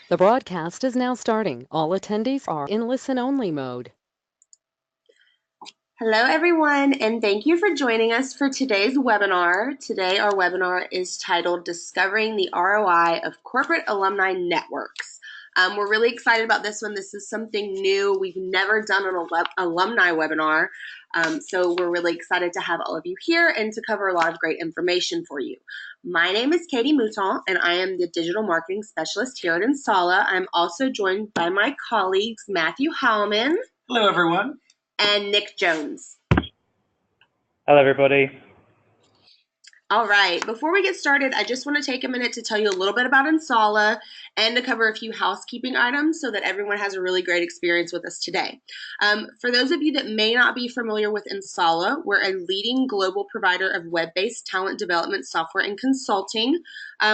The broadcast is now starting. All attendees are in listen-only mode. Hello, everyone, and thank you for joining us for today's webinar. Today, our webinar is titled Discovering the ROI of Corporate Alumni Networks. We're really excited about this one. This is something new. We've never done an alumni webinar, so we're really excited to have all of you here and to cover a lot of great information for you. My name is Katie Mouton, and I am the Digital Marketing Specialist here at Insala. I'm also joined by my colleagues, Matthew Howman. Hello, everyone. And Nick Jones. Hello, everybody. All right, before we get started, I just want to take a minute to tell you a little bit about Insala and to cover a few housekeeping items so that everyone has a really great experience with us today. For those of you that may not be familiar with Insala, we're a leading global provider of web-based talent development software and consulting.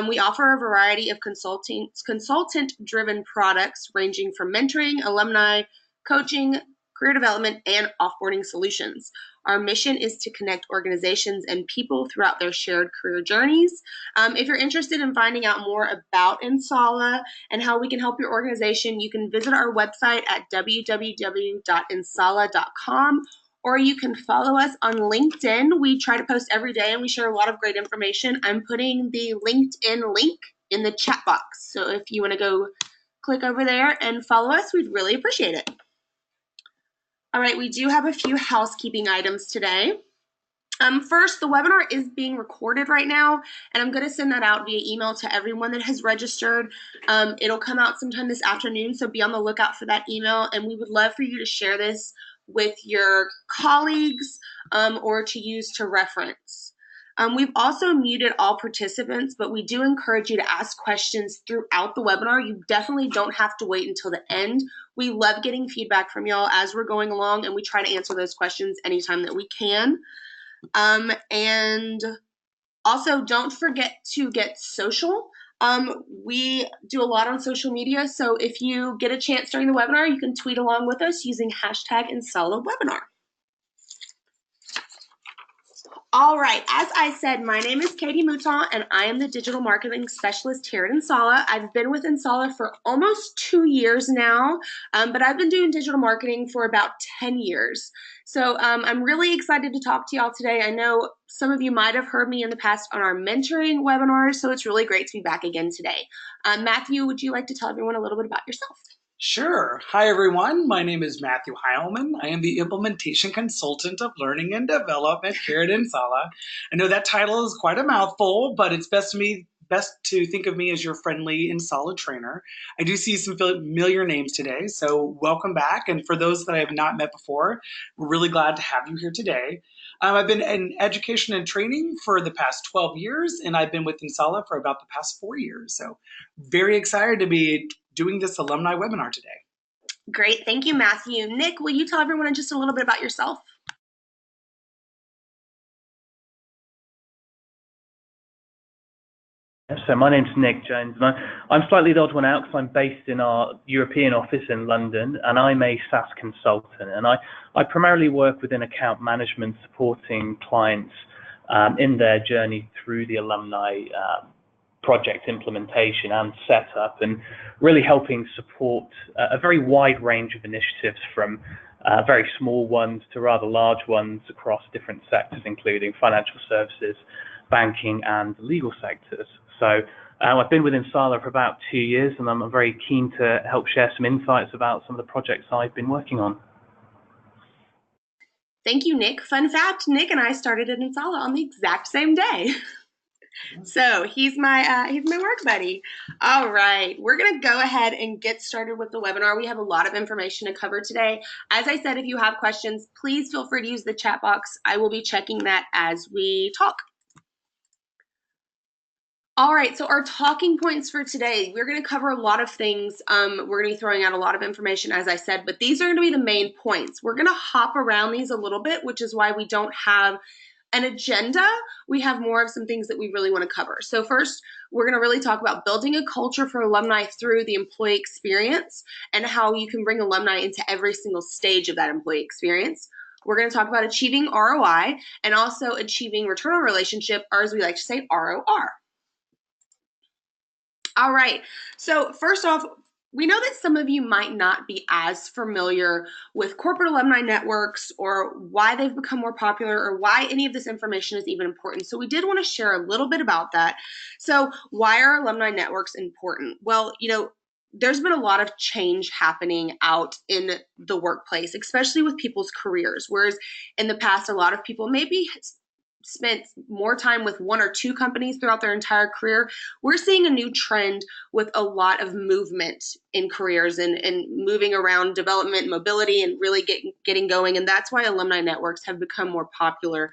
We offer a variety of consultant-driven products ranging from mentoring, alumni, coaching, career development, and offboarding solutions. Our mission is to connect organizations and people throughout their shared career journeys. If you're interested in finding out more about Insala and how we can help your organization, you can visit our website at www.insala.com, or you can follow us on LinkedIn. We try to post every day and we share a lot of great information. I'm putting the LinkedIn link in the chat box. So if you want to go click over there and follow us, we'd really appreciate it. All right, we do have a few housekeeping items today. First, the webinar is being recorded right now, and I'm going to send that out via email to everyone that has registered. It'll come out sometime this afternoon, so be on the lookout for that email, and we would love for you to share this with your colleagues or to use to reference. We've also muted all participants, but we do encourage you to ask questions throughout the webinar. You definitely don't have to wait until the end. We love getting feedback from y'all as we're going along, and we try to answer those questions anytime that we can. And also, don't forget to get social. We do a lot on social media, so if you get a chance during the webinar, you can tweet along with us using hashtag InsalaWebinar. All right, as I said, my name is Katie Mouton, and I am the Digital Marketing Specialist here at Insala. I've been with Insala for almost 2 years now, but I've been doing digital marketing for about 10 years. So I'm really excited to talk to y'all today. I know some of you might have heard me in the past on our mentoring webinars, so it's really great to be back again today. Matthew, would you like to tell everyone a little bit about yourself? Sure. Hi, everyone. My name is Matthew Heilman. I am the Implementation Consultant of Learning and Development here at Insala. I know that title is quite a mouthful, but it's best to think of me as your friendly Insala trainer. I do see some familiar names today, so welcome back. And for those that I have not met before, we're really glad to have you here today. I've been in education and training for the past 12 years, and I've been with Insala for about the past 4 years. So very excited to be doing this alumni webinar today. Great, thank you, Matthew. Nick, will you tell everyone just a little bit about yourself? So my name's Nick Jones, and I'm slightly the odd one out because I'm based in our European office in London, and I'm a SaaS consultant. And I primarily work within account management, supporting clients in their journey through the alumni project implementation and setup, and really helping support a very wide range of initiatives, from very small ones to rather large ones across different sectors, including financial services, banking, and legal sectors. So I've been with Insala for about 2 years, and I'm very keen to help share some insights about some of the projects I've been working on. Thank you, Nick. Fun fact, Nick and I started at Insala on the exact same day. So he's my work buddy. All right, we're gonna go ahead and get started with the webinar. We have a lot of information to cover today. As I said, if you have questions, please feel free to use the chat box. I will be checking that as we talk. All right, so our talking points for today, we're going to cover a lot of things. We're going to be throwing out a lot of information, as I said, but these are going to be the main points. We're going to hop around these a little bit, which is why we don't have an agenda. We have more of some things that we really want to cover. So first, we're going to really talk about building a culture for alumni through the employee experience and how you can bring alumni into every single stage of that employee experience. We're going to talk about achieving ROI and also achieving return on relationship, or as we like to say, ROR. All right. So first off, we know that some of you might not be as familiar with corporate alumni networks or why they've become more popular or why any of this information is even important. So we did want to share a little bit about that. So why are alumni networks important? Well, there's been a lot of change happening out in the workplace, especially with people's careers. Whereas in the past, a lot of people maybe spent more time with one or two companies throughout their entire career. We're seeing a new trend with a lot of movement in careers and moving around, development, mobility, and really getting going. And that's why alumni networks have become more popular.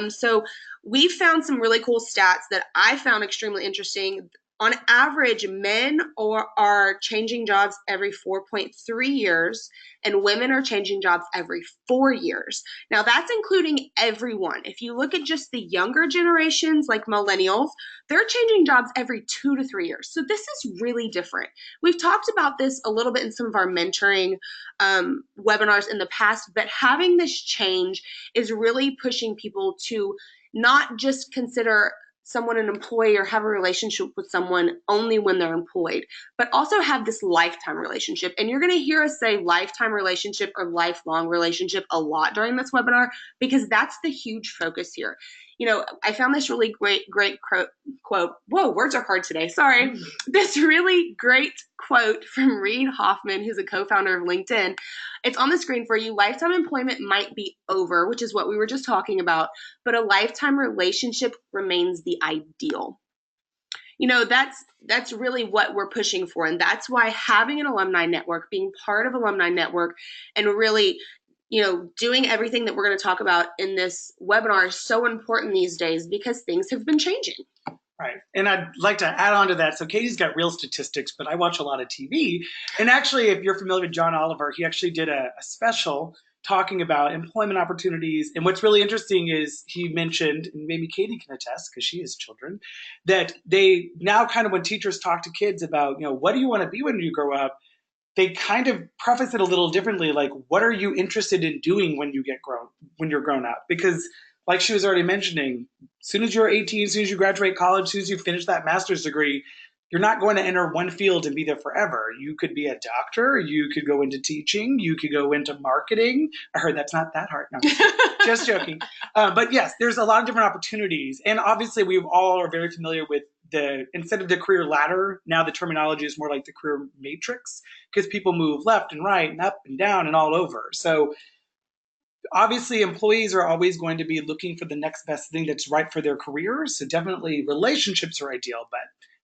So we found some really cool stats that I found extremely interesting. On average, men are changing jobs every 4.3 years, and women are changing jobs every 4 years. Now, that's including everyone. If you look at just the younger generations, like millennials, they're changing jobs every 2 to 3 years. So this is really different. We've talked about this a little bit in some of our mentoring webinars in the past, but having this change is really pushing people to not just consider someone an employee or have a relationship with someone only when they're employed, but also have this lifetime relationship. And you're going to hear us say lifetime relationship or lifelong relationship a lot during this webinar, because that's the huge focus here. I found this really great quote. Whoa, words are hard today. Sorry. This really great quote from Reid Hoffman, who's a co-founder of LinkedIn. It's on the screen for you. Lifetime employment might be over, which is what we were just talking about, but a lifetime relationship remains the ideal. That's really what we're pushing for. And that's why having an alumni network, being part of alumni network, and really doing everything that we're going to talk about in this webinar is so important these days, because things have been changing. Right. And I'd like to add on to that. So Katie's got real statistics, but I watch a lot of TV. And actually, if you're familiar with John Oliver, he actually did a special talking about employment opportunities. And what's really interesting is he mentioned, and maybe Katie can attest because she has children, that they now kind of, when teachers talk to kids about, what do you want to be when you grow up? They kind of preface it a little differently, like, what are you interested in doing when you're grown up? Because like she was already mentioning, as soon as you're 18, as soon as you graduate college, as soon as you finish that master's degree, you're not going to enter one field and be there forever. You could be a doctor, you could go into teaching, you could go into marketing. I heard that's not that hard. No, just joking. But yes, there's a lot of different opportunities. And obviously we all are very familiar with instead of the career ladder, now the terminology is more like the career matrix, because people move left and right and up and down and all over. So obviously employees are always going to be looking for the next best thing that's right for their career. So definitely relationships are ideal, but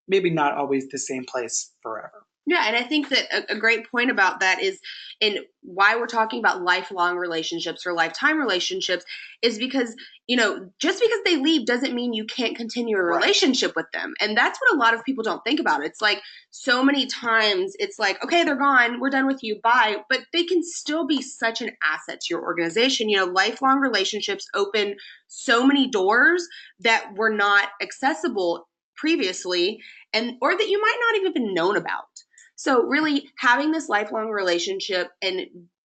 maybe not always the same place forever. Yeah, and I think that a great point about that is, and why we're talking about lifelong relationships or lifetime relationships, is because, just because they leave doesn't mean you can't continue a relationship with them. And that's what a lot of people don't think about. It's like, so many times it's like, okay, they're gone, we're done with you, bye. But they can still be such an asset to your organization. Lifelong relationships open so many doors that were not accessible previously, or that you might not even have been known about. So really having this lifelong relationship and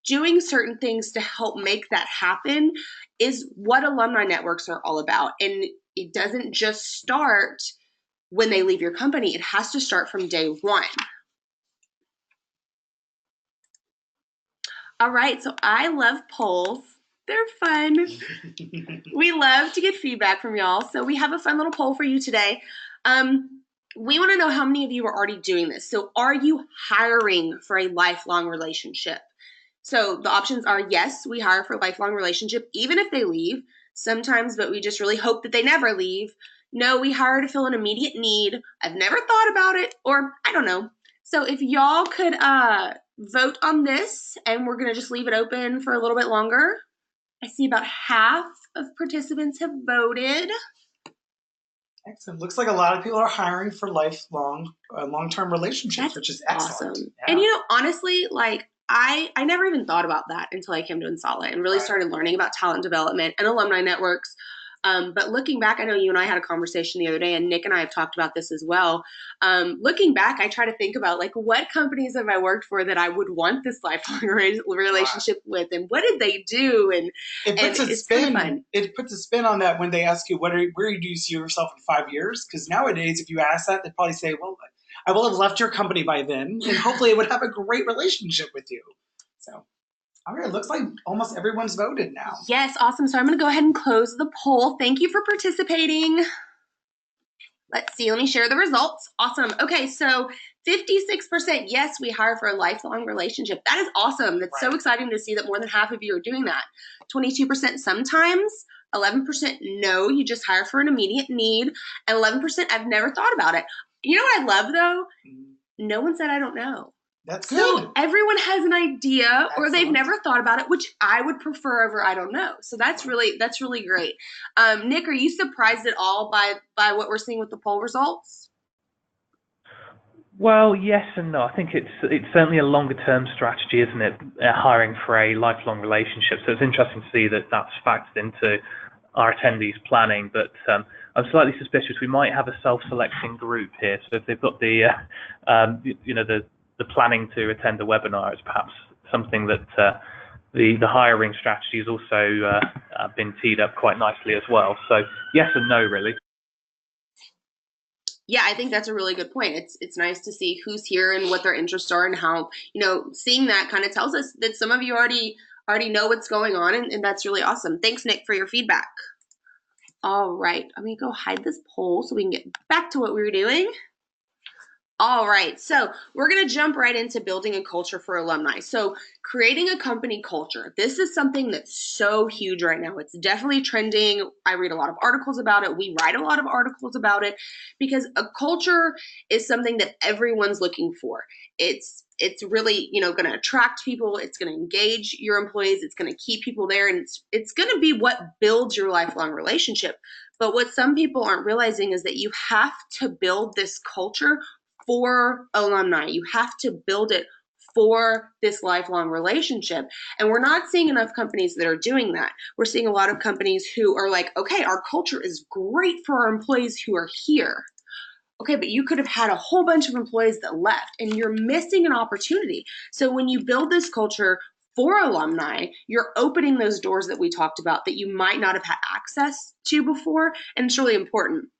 doing certain things to help make that happen is what alumni networks are all about. And it doesn't just start when they leave your company. It has to start from day one. All right, so I love polls. They're fun. We love to get feedback from y'all. So we have a fun little poll for you today. We want to know how many of you are already doing this. So are you hiring for a lifelong relationship? So the options are yes, we hire for a lifelong relationship, even if they leave sometimes, but we just really hope that they never leave. No, we hire to fill an immediate need. I've never thought about it, or I don't know. So if y'all could vote on this, and we're going to just leave it open for a little bit longer. I see about half of participants have voted. Excellent. Looks like a lot of people are hiring for lifelong, long-term relationships, That's which is excellent. Awesome. Yeah. And honestly, like I never even thought about that until I came to Insala and really started learning about talent development and alumni networks. But looking back, I know you and I had a conversation the other day, and Nick and I have talked about this as well. Looking back, I try to think about like, what companies have I worked for that I would want this lifelong relationship with, and what did they do? And it puts a spin. It puts a spin on that when they ask you, where do you see yourself in 5 years? Because nowadays, if you ask that, they'd probably say, well, I will have left your company by then, and hopefully I would have a great relationship with you. So, all right, it looks like almost everyone's voted now. Yes, awesome. So I'm going to go ahead and close the poll. Thank you for participating. Let's see, let me share the results. Awesome. Okay, so 56% yes, we hire for a lifelong relationship. That is awesome. That's so exciting to see that more than half of you are doing that. 22% sometimes, 11% no, you just hire for an immediate need, and 11% I've never thought about it. You know what I love though? No one said I don't know. That's good. So everyone has an idea, or they've Excellent. never thought about it, which I would prefer over I don't know. So that's really great. Nick, are you surprised at all by what we're seeing with the poll results? Well, yes and no. I think it's certainly a longer term strategy, isn't it? Hiring for a lifelong relationship. So it's interesting to see that that's factored into our attendees' planning. But I'm slightly suspicious we might have a self-selecting group here. So if they've got the the planning to attend a webinar, it's perhaps something that the hiring strategy has also been teed up quite nicely as well. So yes and no, really. Yeah, I think that's a really good point. It's nice to see who's here and what their interests are, and how, seeing that kind of tells us that some of you already know what's going on, and that's really awesome. Thanks, Nick, for your feedback. All right, I'm gonna go hide this poll so we can get back to what we were doing. All right, so we're going to jump right into building a culture for alumni. So creating a company culture, this is something that's so huge right now. It's definitely trending. I read a lot of articles about it. We write a lot of articles about it, because a culture is something that everyone's looking for. It's really, going to attract people. It's going to engage your employees. It's going to keep people there, and it's going to be what builds your lifelong relationship. But what some people aren't realizing is that you have to build this culture for alumni. You have to build it for this lifelong relationship. And we're not seeing enough companies that are doing that. We're seeing a lot of companies who are like, okay, our culture is great for our employees who are here. Okay, but you could have had a whole bunch of employees that left, and you're missing an opportunity. So when you build this culture for alumni, you're opening those doors that we talked about that you might not have had access to before, and it's really important.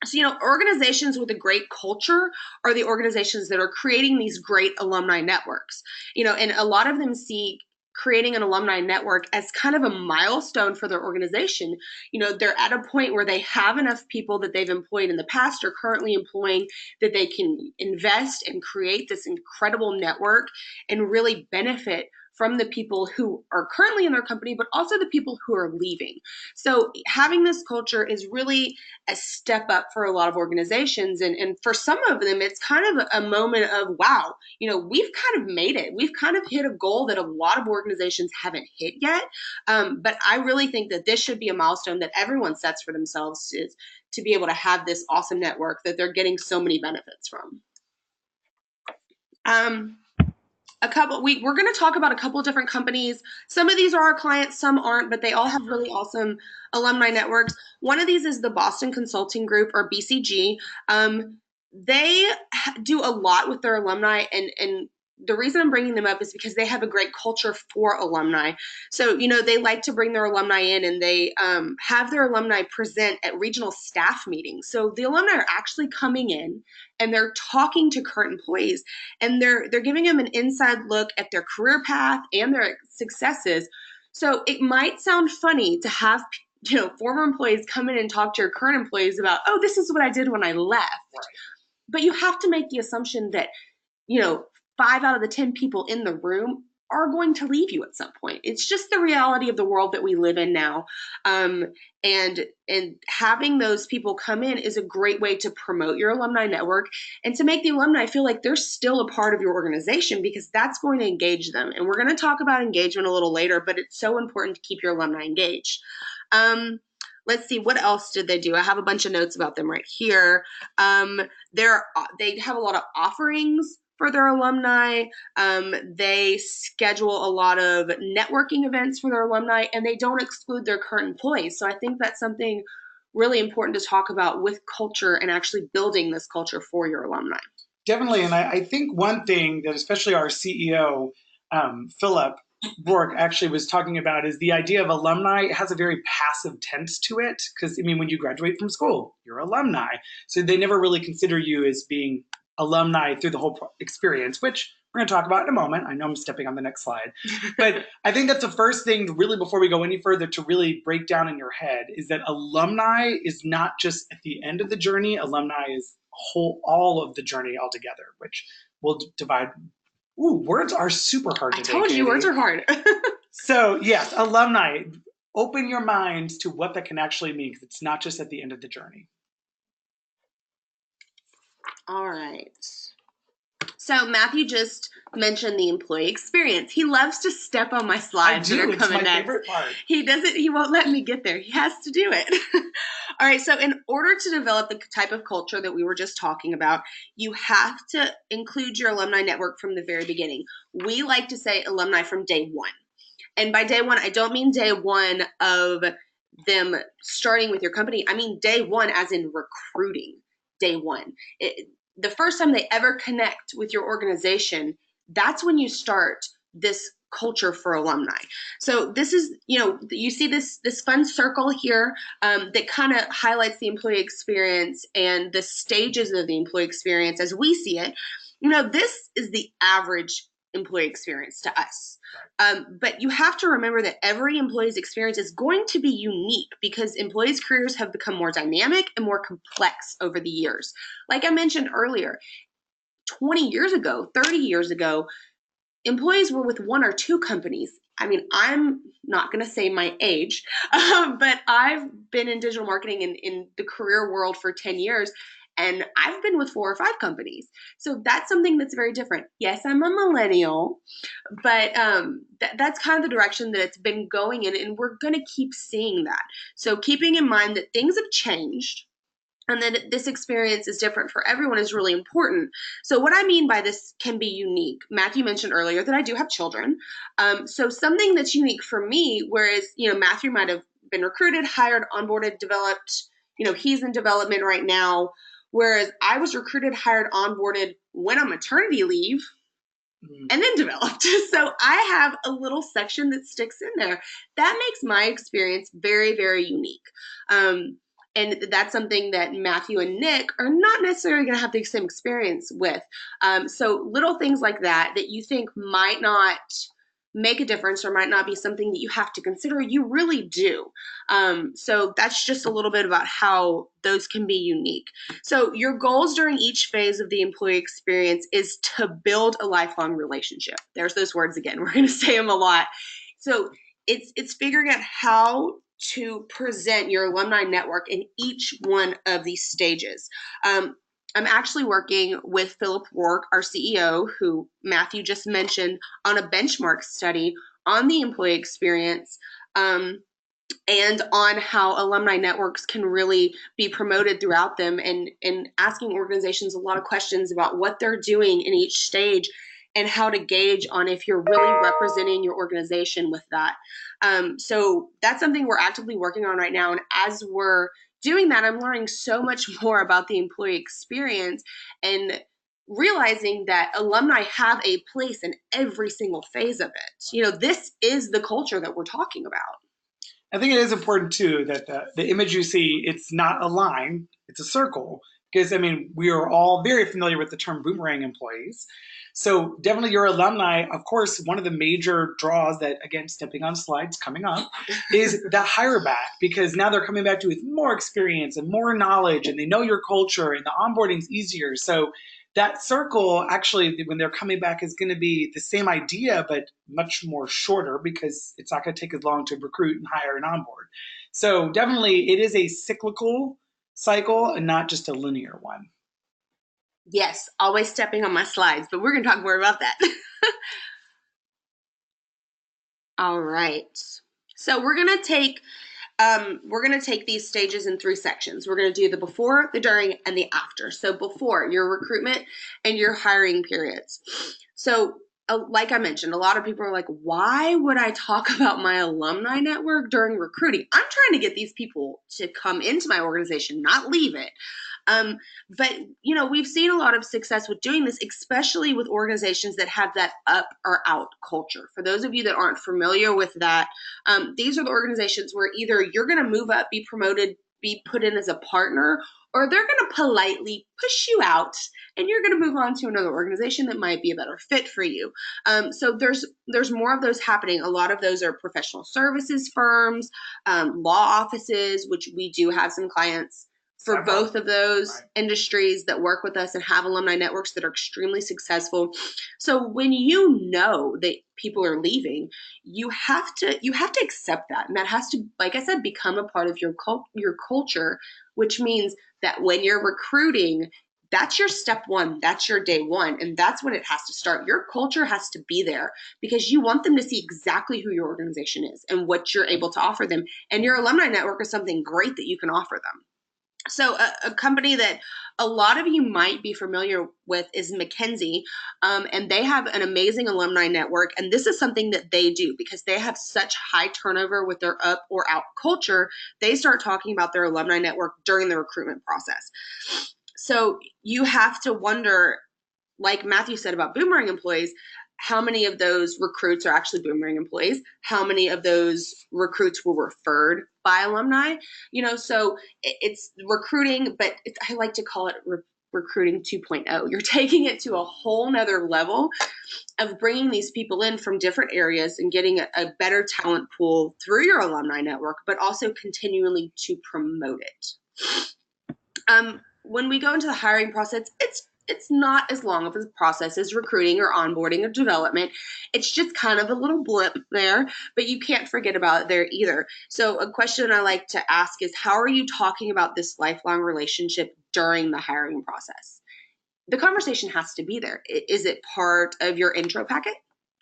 So, organizations with a great culture are the organizations that are creating these great alumni networks. And a lot of them see creating an alumni network as kind of a milestone for their organization. They're at a point where they have enough people that they've employed in the past or currently employing, that they can invest and create this incredible network and really benefit from the people who are currently in their company, but also the people who are leaving. So having this culture is really a step up for a lot of organizations. And for some of them, it's kind of a moment of, wow, we've kind of made it. We've kind of hit a goal that a lot of organizations haven't hit yet. But I really think that this should be a milestone that everyone sets for themselves, is to be able to have this awesome network that they're getting so many benefits from. We're going to talk about a couple of different companies. Some of these are our clients, some aren't, but they all have really awesome alumni networks. One of these is the Boston Consulting Group, or BCG. They do a lot with their alumni, and the reason I'm bringing them up is because they have a great culture for alumni. So, they like to bring their alumni in, and they have their alumni present at regional staff meetings. So the alumni are actually coming in and they're talking to current employees, and they're giving them an inside look at their career path and their successes. So it might sound funny to have former employees come in and talk to your current employees about, oh, this is what I did when I left. Right. But you have to make the assumption that 5 out of the 10 people in the room are going to leave you at some point. It's just the reality of the world that we live in now. And having those people come in is a great way to promote your alumni network and to make the alumni feel like they're still a part of your organization, because that's going to engage them. And we're going to talk about engagement a little later, but it's so important to keep your alumni engaged. Let's see, what else did they do? I have a bunch of notes about them right here. They have a lot of offerings for their alumni. They schedule a lot of networking events for their alumni, and they don't exclude their current employees. So I think that's something really important to talk about with culture and actually building this culture for your alumni. Definitely, and I think one thing that especially our CEO, Philip Borg, actually was talking about is the idea of alumni has a very passive tense to it, because when you graduate from school, you're alumni, so they never really consider you as being alumni through the whole experience, which we're going to talk about in a moment. I know I'm stepping on the next slide, but I think that's the first thing really before we go any further to really break down in your head is that alumni is not just at the end of the journey. Alumni is all of the journey altogether, which we'll divide. Ooh, words are super hard today. I told you, words are hard. So yes, alumni, open your minds to what that can actually mean because it's not just at the end of the journey. All right. So Matthew just mentioned the employee experience. He loves to step on my slides that are coming It's my next. favorite part. He won't let me get there. He has to do it. All right, so in order to develop the type of culture that we were just talking about, you have to include your alumni network from the very beginning. We like to say alumni from day one. And by day one, I don't mean day one of them starting with your company. I mean day one as in recruiting, day one. The first time they ever connect with your organization, that's when you start this culture for alumni. So this is, you see this fun circle here that kind of highlights the employee experience and the stages of the employee experience as we see it. This is the average employee experience to us. But you have to remember that every employee's experience is going to be unique because employees' careers have become more dynamic and more complex over the years. Like I mentioned earlier, 20 years ago, 30 years ago, employees were with one or two companies. I mean, I'm not going to say my age, but I've been in digital marketing in the career world for 10 years. And I've been with 4 or 5 companies. So that's something that's very different. Yes, I'm a millennial, but that's kind of the direction that it's been going in. And we're going to keep seeing that. So keeping in mind that things have changed and that this experience is different for everyone is really important. So what I mean by this can be unique. Matthew mentioned earlier that I do have children. So something that's unique for me, whereas, Matthew might have been recruited, hired, onboarded, developed, he's in development right now. Whereas I was recruited, hired, onboarded, went on maternity leave, and then developed. So I have a little section that sticks in there. That makes my experience very, very unique. And that's something that Matthew and Nick are not necessarily going to have the same experience with. So little things like that you think might not make a difference or might not be something that you have to consider, you really do. So that's just a little bit about how those can be unique. So your goals during each phase of the employee experience is to build a lifelong relationship. There's those words again. We're going to say them a lot. So it's figuring out how to present your alumni network in each one of these stages. I'm actually working with Philip Rourke, our CEO, who Matthew just mentioned, on a benchmark study on the employee experience and on how alumni networks can really be promoted throughout them and asking organizations a lot of questions about what they're doing in each stage and how to gauge on if you're really representing your organization with that. So that's something we're actively working on right now. And as we're doing that, I'm learning so much more about the employee experience and realizing that alumni have a place in every single phase of it. This is the culture that we're talking about. I think it is important too that the image you see, it's not a line, it's a circle. Because we are all very familiar with the term boomerang employees. So definitely your alumni, of course, one of the major draws that, again, stepping on slides coming up, is the hire back, because now they're coming back to you with more experience and more knowledge, and they know your culture, and the onboarding's easier. So that circle, actually, when they're coming back, is going to be the same idea, but much more shorter, because it's not going to take as long to recruit and hire and onboard. So definitely it is a cyclical cycle and not just a linear one. Yes, always stepping on my slides, but we're going to talk more about that. All right. So we're going to take these stages in 3 sections. We're going to do the before, the during, and the after. So before, your recruitment and your hiring periods. So like I mentioned, a lot of people are like, why would I talk about my alumni network during recruiting? I'm trying to get these people to come into my organization, not leave it. But we've seen a lot of success with doing this, especially with organizations that have that up or out culture. For those of you that aren't familiar with that, these are the organizations where either you're going to move up, be promoted, be put in as a partner, or they're going to politely push you out and you're going to move on to another organization that might be a better fit for you. So there's more of those happening. A lot of those are professional services firms, law offices, which we do have some clients for both of those industries that work with us and have alumni networks that are extremely successful. So when you know that people are leaving, you have to accept that, and that has to, like I said, become a part of your culture, which means that when you're recruiting, that's your step one, that's your day one, and that's when it has to start. Your culture has to be there because you want them to see exactly who your organization is and what you're able to offer them. And your alumni network is something great that you can offer them. So a company that a lot of you might be familiar with is McKinsey, and they have an amazing alumni network. And this is something that they do because they have such high turnover with their up or out culture. They start talking about their alumni network during the recruitment process. So you have to wonder, like Matthew said about boomerang employees, how many of those recruits are actually boomerang employees? How many of those recruits were referred by alumni? So it's recruiting, but I like to call it recruiting 2.0. You're taking it to a whole nother level of bringing these people in from different areas and getting a better talent pool through your alumni network, but also continually to promote it. When we go into the hiring process, it's not as long of a process as recruiting or onboarding or development. It's just kind of a little blip there, but you can't forget about it there either. So a question I like to ask is, how are you talking about this lifelong relationship during the hiring process? The conversation has to be there. Is it part of your intro packet?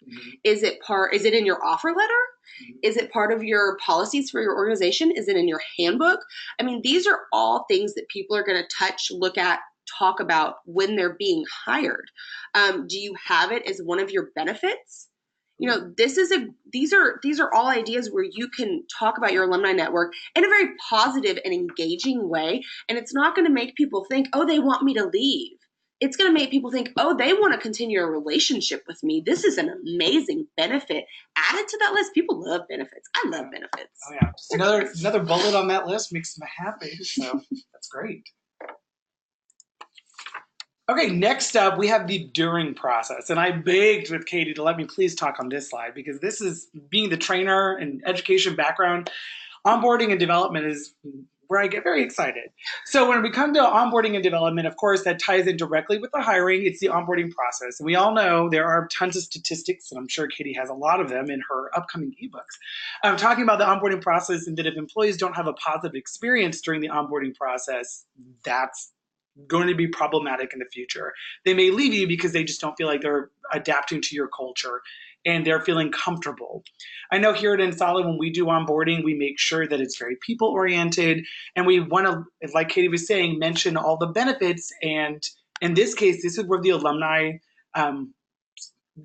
Mm-hmm. Is it in your offer letter? Mm-hmm. Is it part of your policies for your organization? Is it in your handbook? I mean, these are all things that people are going to touch, look at, talk about when they're being hired. Do you have it as one of your benefits? These are all ideas where you can talk about your alumni network in a very positive and engaging way. And it's not going to make people think, oh, they want me to leave. It's going to make people think, oh, they want to continue a relationship with me. This is an amazing benefit. Add it to that list. People love benefits. I love benefits. Oh yeah, just another bullet on that list makes them happy. So that's great. Okay, next up, we have the during process. And I begged with Katie to let me please talk on this slide because this is, being the trainer and education background, onboarding and development is where I get very excited. So when we come to onboarding and development, of course, that ties in directly with the hiring. It's the onboarding process. And we all know there are tons of statistics, and I'm sure Katie has a lot of them in her upcoming ebooks. I'm talking about the onboarding process, and that if employees don't have a positive experience during the onboarding process, that's going to be problematic in the future. They may leave you because they just don't feel like they're adapting to your culture and they're feeling comfortable. I know here at Insala, when we do onboarding, we make sure that it's very people-oriented, and we want to, like Katie was saying, mention all the benefits. And in this case, this is where the alumni,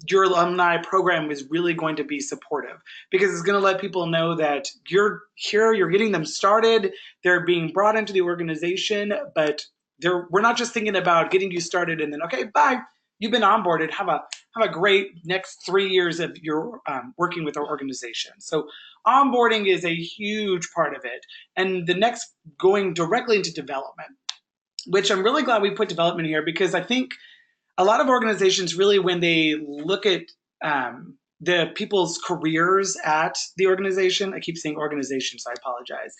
your alumni program is really going to be supportive because it's going to let people know that you're here, you're getting them started, they're being brought into the organization, but we're not just thinking about getting you started and then, okay, bye, you've been onboarded. Have a great next 3 years of your working with our organization. So onboarding is a huge part of it. And the next, going directly into development, which I'm really glad we put development here because I think a lot of organizations really, when they look at the people's careers at the organization, I keep saying organization, so I apologize.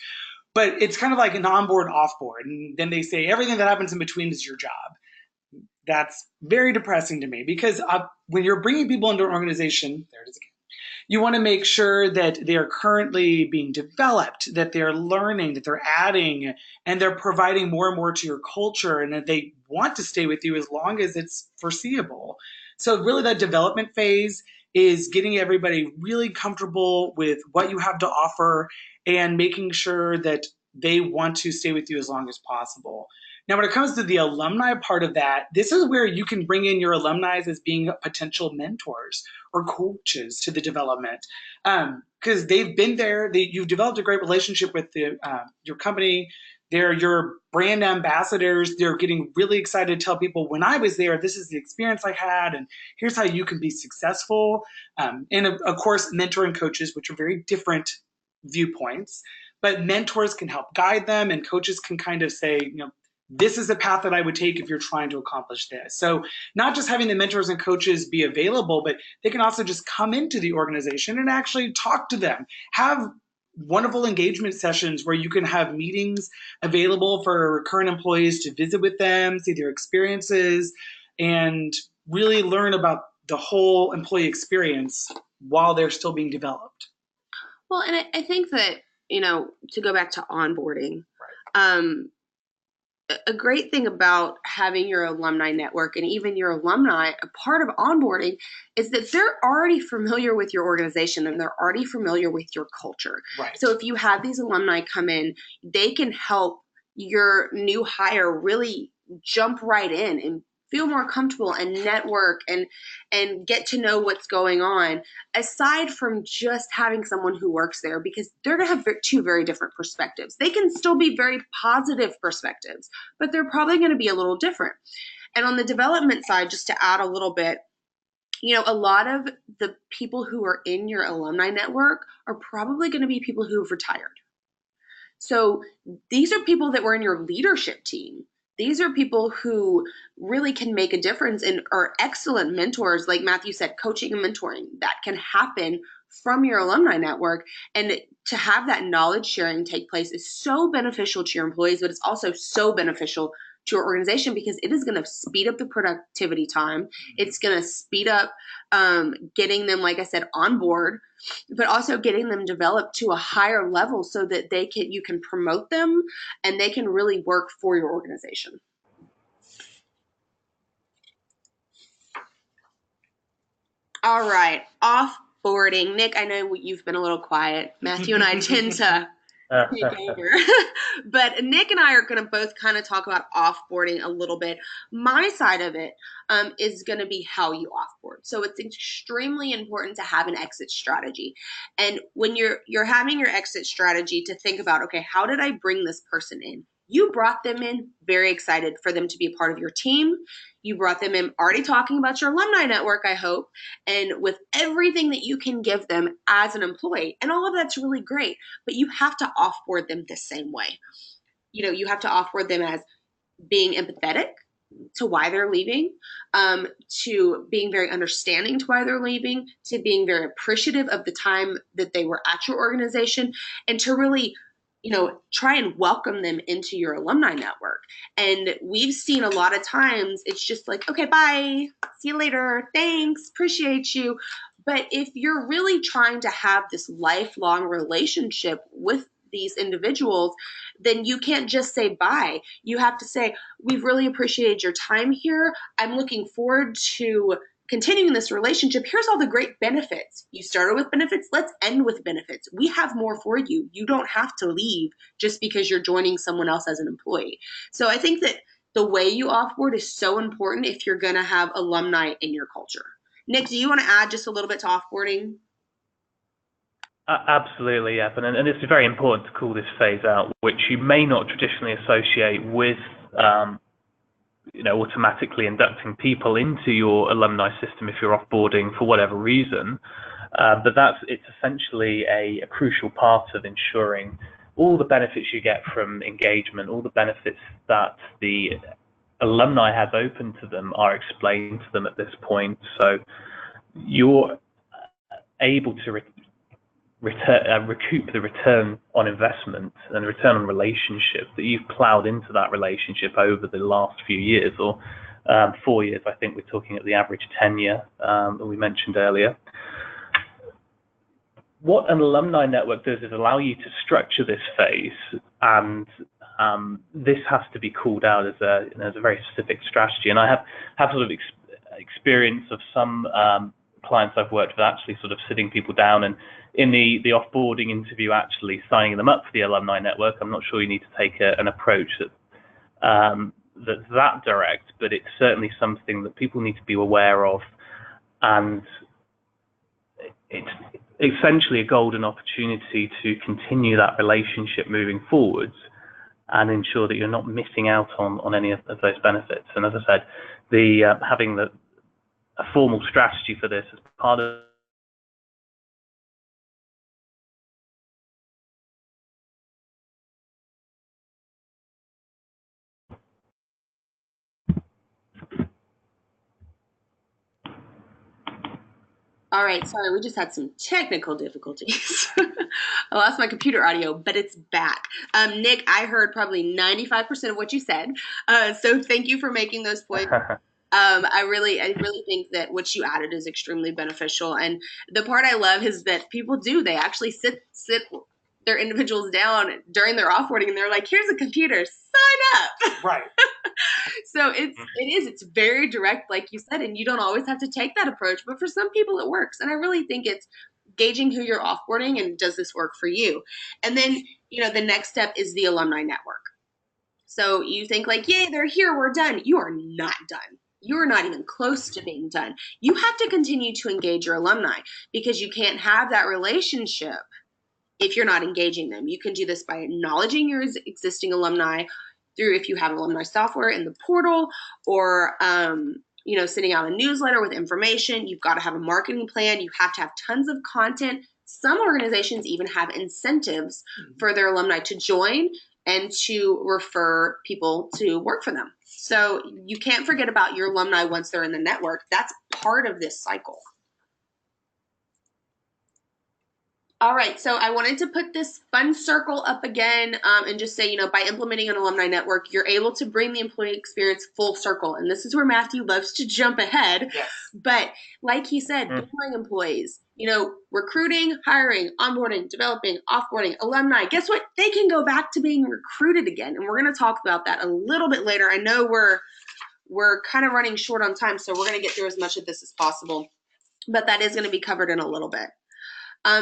But it's kind of like an onboard, offboard. And then they say everything that happens in between is your job. That's very depressing to me because when you're bringing people into an organization, there it is again, you want to make sure that they are currently being developed, that they're learning, that they're adding, and they're providing more and more to your culture, and that they want to stay with you as long as it's foreseeable. So really that development phase is getting everybody really comfortable with what you have to offer and making sure that they want to stay with you as long as possible. Now, when it comes to the alumni part of that, this is where you can bring in your alumni as being potential mentors or coaches to the development because they've been there. You've developed a great relationship with your company. They're your brand ambassadors. They're getting really excited to tell people, when I was there, this is the experience I had, and here's how you can be successful. And of course, mentoring coaches, which are very different viewpoints, but mentors can help guide them, and coaches can kind of say, this is the path that I would take if you're trying to accomplish this. So not just having the mentors and coaches be available, but they can also just come into the organization and actually talk to them. Have wonderful engagement sessions where you can have meetings available for current employees to visit with them, see their experiences, and really learn about the whole employee experience while they're still being developed. Well, and I think that, to go back to onboarding, a great thing about having your alumni network and even your alumni a part of onboarding is that they're already familiar with your organization and they're already familiar with your culture. Right. So if you have these alumni come in, they can help your new hire really jump right in and feel more comfortable and network and get to know what's going on, aside from just having someone who works there, because they're going to have two very different perspectives. They can still be very positive perspectives, but they're probably going to be a little different. And on the development side, just to add a little bit, a lot of the people who are in your alumni network are probably going to be people who have retired. So these are people that were in your leadership team. These are people who really can make a difference and are excellent mentors, like Matthew said, coaching and mentoring that can happen from your alumni network. And to have that knowledge sharing take place is so beneficial to your employees, but it's also so beneficial to your organization because it is going to speed up the productivity time. It's going to speed up getting them, like I said, on board, but also getting them developed to a higher level so that you can promote them and they can really work for your organization. All right, offboarding. Nick, I know you've been a little quiet. Matthew and I tend to take over. But Nick and I are going to both kind of talk about offboarding a little bit. My side of it is going to be how you offboard. So it's extremely important to have an exit strategy. And when you're having your exit strategy, to think about, okay, how did I bring this person in? You brought them in very excited for them to be a part of your team. You brought them in already talking about your alumni network, I hope, and with everything that you can give them as an employee. And all of that's really great, but you have to offboard them the same way. You have to offboard them as being empathetic to why they're leaving, to being very understanding to why they're leaving, to being very appreciative of the time that they were at your organization, and to really try and welcome them into your alumni network. And we've seen a lot of times it's just like, okay, bye, see you later, thanks, appreciate you. But if you're really trying to have this lifelong relationship with these individuals, then you can't just say bye. You have to say, we've really appreciated your time here. I'm looking forward to continuing this relationship. Here's all the great benefits. You started with benefits. Let's end with benefits. We have more for you. You don't have to leave just because you're joining someone else as an employee. So I think that the way you offboard is so important if you're going to have alumni in your culture. Nick, do you want to add just a little bit to offboarding? Absolutely, yeah. And it's very important to call this phase out, which you may not traditionally associate with automatically inducting people into your alumni system if you're offboarding for whatever reason. But it's essentially a crucial part of ensuring all the benefits you get from engagement, all the benefits that the alumni has open to them are explained to them at this point. So you're able to recoup the return on investment and the return on relationship that you've plowed into that relationship over the last few years, or 4 years. I think we're talking at the average tenure that we mentioned earlier. What an alumni network does is allow you to structure this phase, and this has to be called out as a very specific strategy. And I have sort of experience of some clients I've worked with actually sort of sitting people down and in the offboarding interview actually signing them up for the alumni network. I'm not sure you need to take an approach that's that direct, but it's certainly something that people need to be aware of, and it's essentially a golden opportunity to continue that relationship moving forwards and ensure that you're not missing out on any of those benefits. And as I said, having a formal strategy for this as part of All right, sorry, we just had some technical difficulties. I lost my computer audio, but it's back. Nick, I heard probably 95% of what you said. So thank you for making those points. I really think that what you added is extremely beneficial. And the part I love is that people they actually sit their individuals down during their offboarding and they're like, here's a computer, sign up. Right. So it's very direct, like you said, and you don't always have to take that approach, but for some people it works. And I really think it's gauging who you're offboarding and does this work for you? And then, the next step is the alumni network. So you think like, yay, they're here, we're done. You are not done. You are not even close to being done. You have to continue to engage your alumni because you can't have that relationship if you're not engaging them. You can do this by acknowledging your existing alumni through, if you have alumni software in the portal, or sending out a newsletter with information. You've got to have a marketing plan. You have to have tons of content. Some organizations even have incentives for their alumni to join and to refer people to work for them. So you can't forget about your alumni once they're in the network. That's part of this cycle. All right, so I wanted to put this fun circle up again and just say, by implementing an alumni network, you're able to bring the employee experience full circle. And this is where Matthew loves to jump ahead. Yes. But like he said, deploying employees, recruiting, hiring, onboarding, developing, offboarding, alumni, guess what? They can go back to being recruited again. And we're going to talk about that a little bit later. I know we're kind of running short on time, so we're going to get through as much of this as possible. But that is going to be covered in a little bit.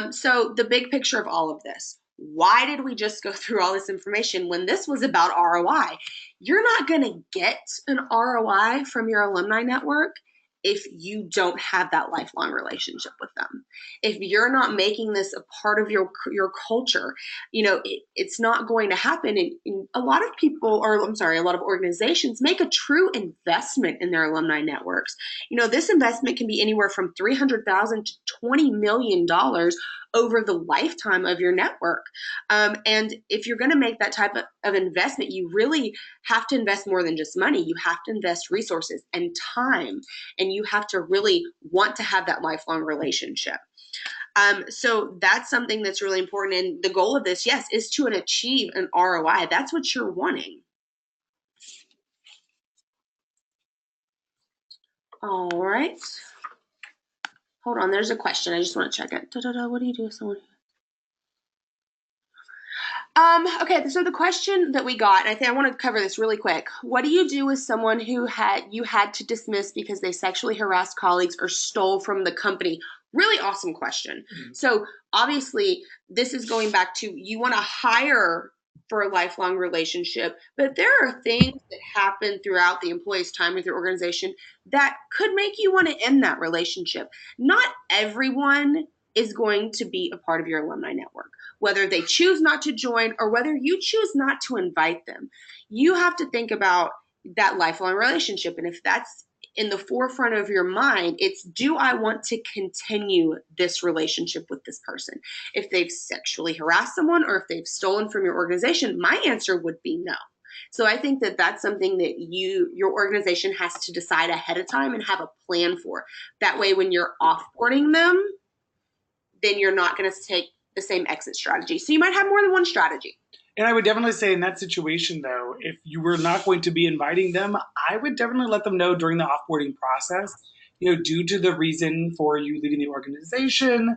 So the big picture of all of this, why did we just go through all this information when this was about ROI? You're not going to get an ROI from your alumni network if you don't have that lifelong relationship with them. If you're not making this a part of your culture, it's not going to happen. And a lot of people, a lot of organizations make a true investment in their alumni networks. This investment can be anywhere from $300,000 to $20 million over the lifetime of your network. And if you're going to make that type of investment, you really have to invest more than just money. You have to invest resources and time, and you have to really want to have that lifelong relationship. So that's something that's really important. And the goal of this, yes, is to achieve an ROI. That's what you're wanting. All right. Hold on, there's a question. I just want to check it. What do you do with someone? Okay, so the question that we got, and I think I want to cover this really quick. What do you do with someone who you had to dismiss because they sexually harassed colleagues or stole from the company? Really awesome question. Mm-hmm. So obviously, this is going back to, you want to hire for a lifelong relationship, but there are things that happen throughout the employee's time with your organization that could make you want to end that relationship. Not everyone is going to be a part of your alumni network, whether they choose not to join or whether you choose not to invite them. You have to think about that lifelong relationship. And if that's in the forefront of your mind, it's, do I want to continue this relationship with this person? If they've sexually harassed someone or if they've stolen from your organization, my answer would be no. So I think that that's something that your organization has to decide ahead of time and have a plan for. That way, when you're offboarding them, then you're not going to take the same exit strategy. So you might have more than one strategy. And I would definitely say in that situation, though, if you were not going to be inviting them, I would definitely let them know during the offboarding process, due to the reason for you leaving the organization,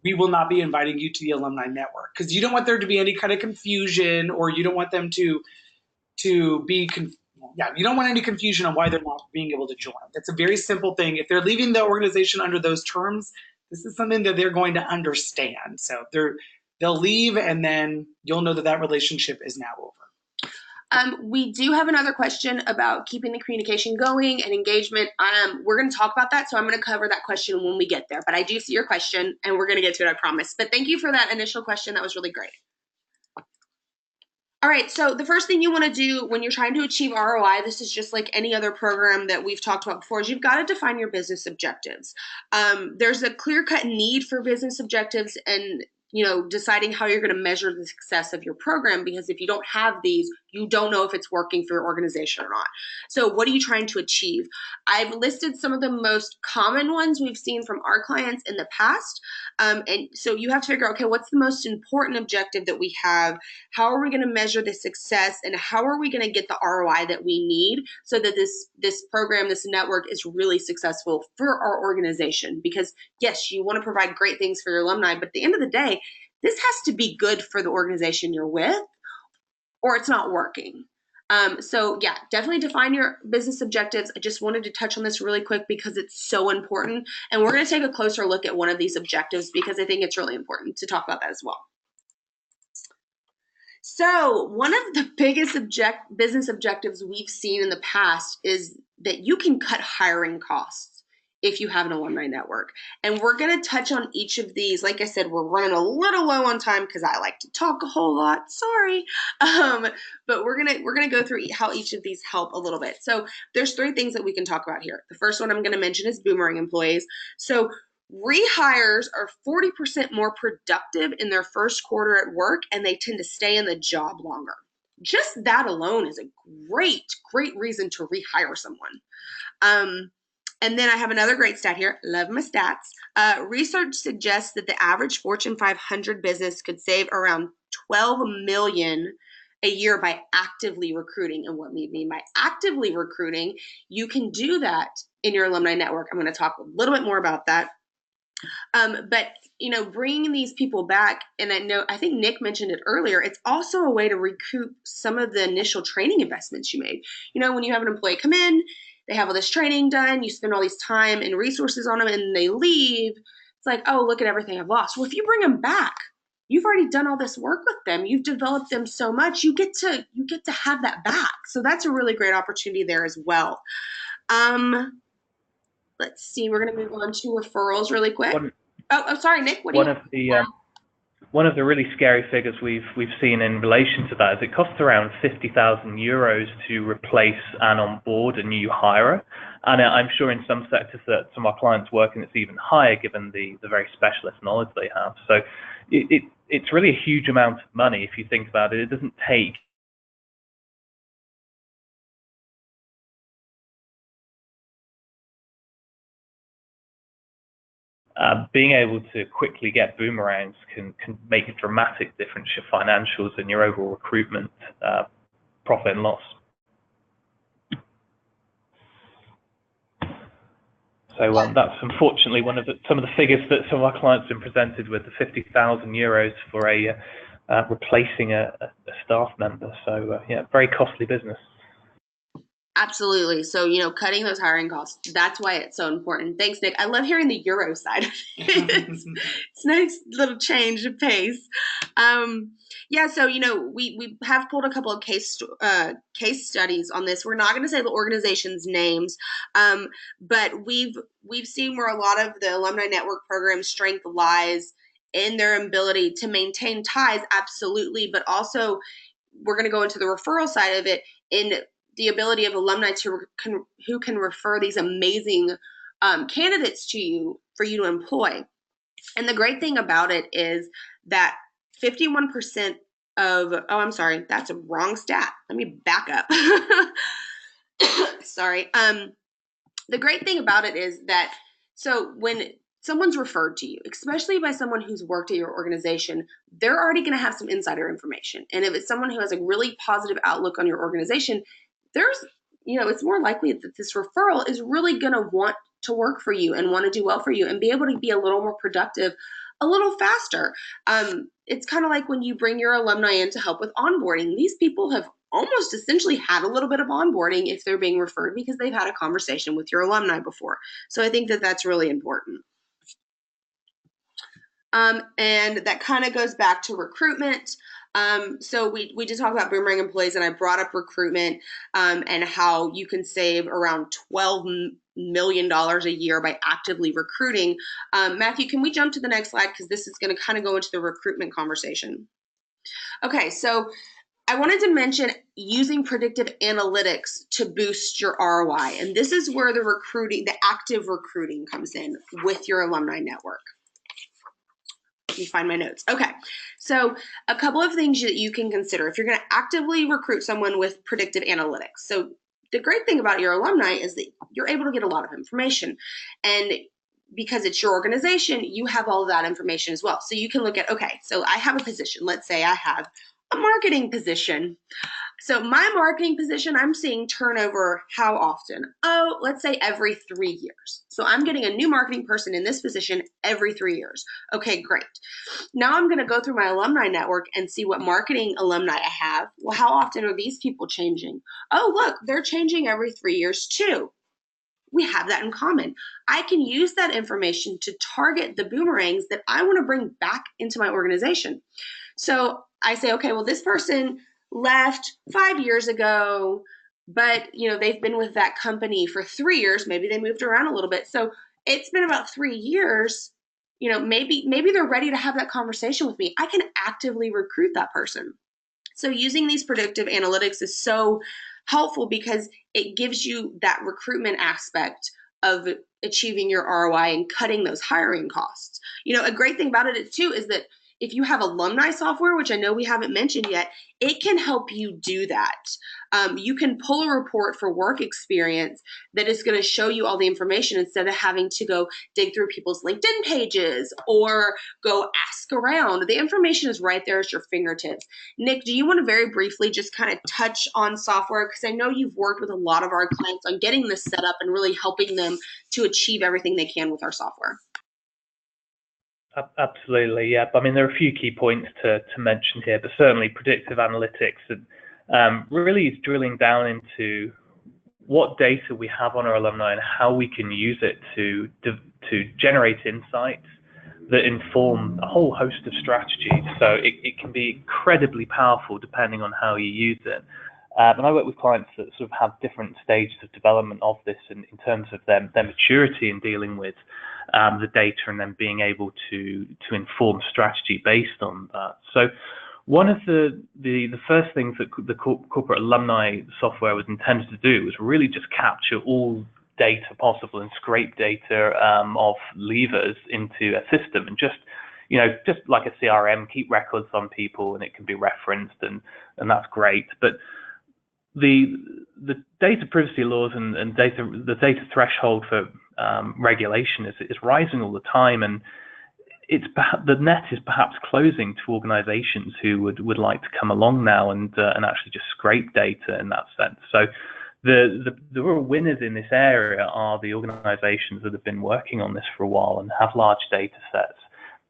we will not be inviting you to the alumni network, because you don't want there to be any kind of confusion, or you don't want them to be you don't want any confusion on why they're not being able to join. That's a very simple thing. If they're leaving the organization under those terms, this is something that they're going to understand. So they'll leave, and then you'll know that relationship is now over. We do have another question about keeping the communication going and engagement. We're going to talk about that, so I'm going to cover that question when we get there. But I do see your question, and we're going to get to it, I promise. But thank you for that initial question. That was really great. All right, so the first thing you want to do when you're trying to achieve ROI, this is just like any other program that we've talked about before, is you've got to define your business objectives. There's a clear-cut need for business objectives, and deciding how you're going to measure the success of your program, because if you don't have these, you don't know if it's working for your organization or not. So what are you trying to achieve? I've listed some of the most common ones we've seen from our clients in the past. And so you have to figure out, okay, what's the most important objective that we have? How are we going to measure the success, and how are we going to get the ROI that we need so that this program, this network is really successful for our organization? Because yes, you want to provide great things for your alumni, but at the end of the day, this has to be good for the organization you're with, or it's not working. So yeah, definitely define your business objectives. I just wanted to touch on this really quick because it's so important. And we're going to take a closer look at one of these objectives because I think it's really important to talk about that as well. So one of the biggest business objectives we've seen in the past is that you can cut hiring costs if you have an alumni network. And we're going to touch on each of these. Like I said, we're running a little low on time because I like to talk a whole lot. Sorry. But we're going to go through how each of these help a little bit. So there's 3 things that we can talk about here. The first one I'm going to mention is boomerang employees. So rehires are 40% more productive in their first quarter at work, and they tend to stay in the job longer. Just that alone is a great reason to rehire someone. And then I have another great stat here. Love my stats. Research suggests that the average Fortune 500 business could save around $12 million a year by actively recruiting. And what we mean by actively recruiting, you can do that in your alumni network. I'm going to talk a little bit more about that. But bringing these people back, and I think Nick mentioned it earlier, it's also a way to recoup some of the initial training investments you made. When you have an employee come in, they have all this training done, you spend all these time and resources on them, and they leave. It's like, oh, look at everything I've lost. Well, if you bring them back, you've already done all this work with them. You've developed them so much. You get to have that back. So that's a really great opportunity there as well. Let's see. We're going to move on to referrals really quick. Sorry, Nick. One of the really scary figures we've seen in relation to that is it costs around 50,000 euros to replace and onboard a new hirer, and I'm sure in some sectors that some of our clients work in, it's even higher given the very specialist knowledge they have. So it's really a huge amount of money if you think about it. It doesn't take being able to quickly get boomerangs can make a dramatic difference to your financials and your overall recruitment profit and loss. So that's unfortunately some of the figures that some of our clients have been presented with, the 50,000 euros for replacing a staff member. So yeah, very costly business. Absolutely. So, cutting those hiring costs, that's why it's so important. Thanks, Nick. I love hearing the Euro side of it. It's a nice little change of pace. Yeah, so, we have pulled a couple of case studies on this. We're not going to say the organization's names, but we've seen where a lot of the alumni network program's strength lies in their ability to maintain ties, absolutely, but also we're going to go into the referral side of it in the ability of alumni who can refer these amazing candidates to you for you to employ. And the great thing about it is that 51% I'm sorry, that's a wrong stat. Let me back up. Sorry. The great thing about it is that, so when someone's referred to you, especially by someone who's worked at your organization, they're already going to have some insider information. And if it's someone who has a really positive outlook on your organization, it's more likely that this referral is really going to want to work for you and want to do well for you and be able to be a little more productive a little faster. It's kind of like when you bring your alumni in to help with onboarding. These people have almost essentially had a little bit of onboarding if they're being referred because they've had a conversation with your alumni before. So I think that that's really important. And that kind of goes back to recruitment. So we did talk about boomerang employees, and I brought up recruitment and how you can save around $12 million a year by actively recruiting. Matthew, can we jump to the next slide? Because this is going to kind of go into the recruitment conversation. Okay, so I wanted to mention using predictive analytics to boost your ROI. And this is where the active recruiting comes in with your alumni network. Let me find my notes. Okay, so a couple of things that you can consider if you're going to actively recruit someone with predictive analytics. So the great thing about your alumni is that you're able to get a lot of information, and because it's your organization, you have all of that information as well. So you can look at, okay, so I have a position. Let's say I have a marketing position. So my marketing position, I'm seeing turnover how often? Oh, let's say every 3 years. So I'm getting a new marketing person in this position every 3 years. Okay, great. Now I'm going to go through my alumni network and see what marketing alumni I have. Well, how often are these people changing? Oh, look, they're changing every 3 years too. We have that in common. I can use that information to target the boomerangs that I want to bring back into my organization. So I say, okay, well, this person left 5 years ago, but they've been with that company for 3 years. Maybe they moved around a little bit. So it's been about 3 years. Maybe they're ready to have that conversation with me. I can actively recruit that person. So using these predictive analytics is so helpful because it gives you that recruitment aspect of achieving your ROI and cutting those hiring costs. A great thing about it too is that if you have alumni software, which I know we haven't mentioned yet, it can help you do that. You can pull a report for work experience that is going to show you all the information instead of having to go dig through people's LinkedIn pages or go ask around. The information is right there at your fingertips. Nick, do you want to very briefly just kind of touch on software? Because I know you've worked with a lot of our clients on getting this set up and really helping them to achieve everything they can with our software. Absolutely, yeah. I mean, there are a few key points to mention here, but certainly predictive analytics really is drilling down into what data we have on our alumni and how we can use it to generate insights that inform a whole host of strategies. So it can be incredibly powerful depending on how you use it. And I work with clients that sort of have different stages of development of this in terms of their maturity in dealing with the data and then being able to inform strategy based on that. So one of the first things that the corporate alumni software was intended to do was really just capture all data possible and scrape data of leavers into a system and just like a CRM, keep records on people and it can be referenced and that's great. But the data privacy laws and the data threshold for regulation is rising all the time, and the net is perhaps closing to organizations who would like to come along now and actually just scrape data in that sense. So the real winners in this area are the organizations that have been working on this for a while and have large data sets,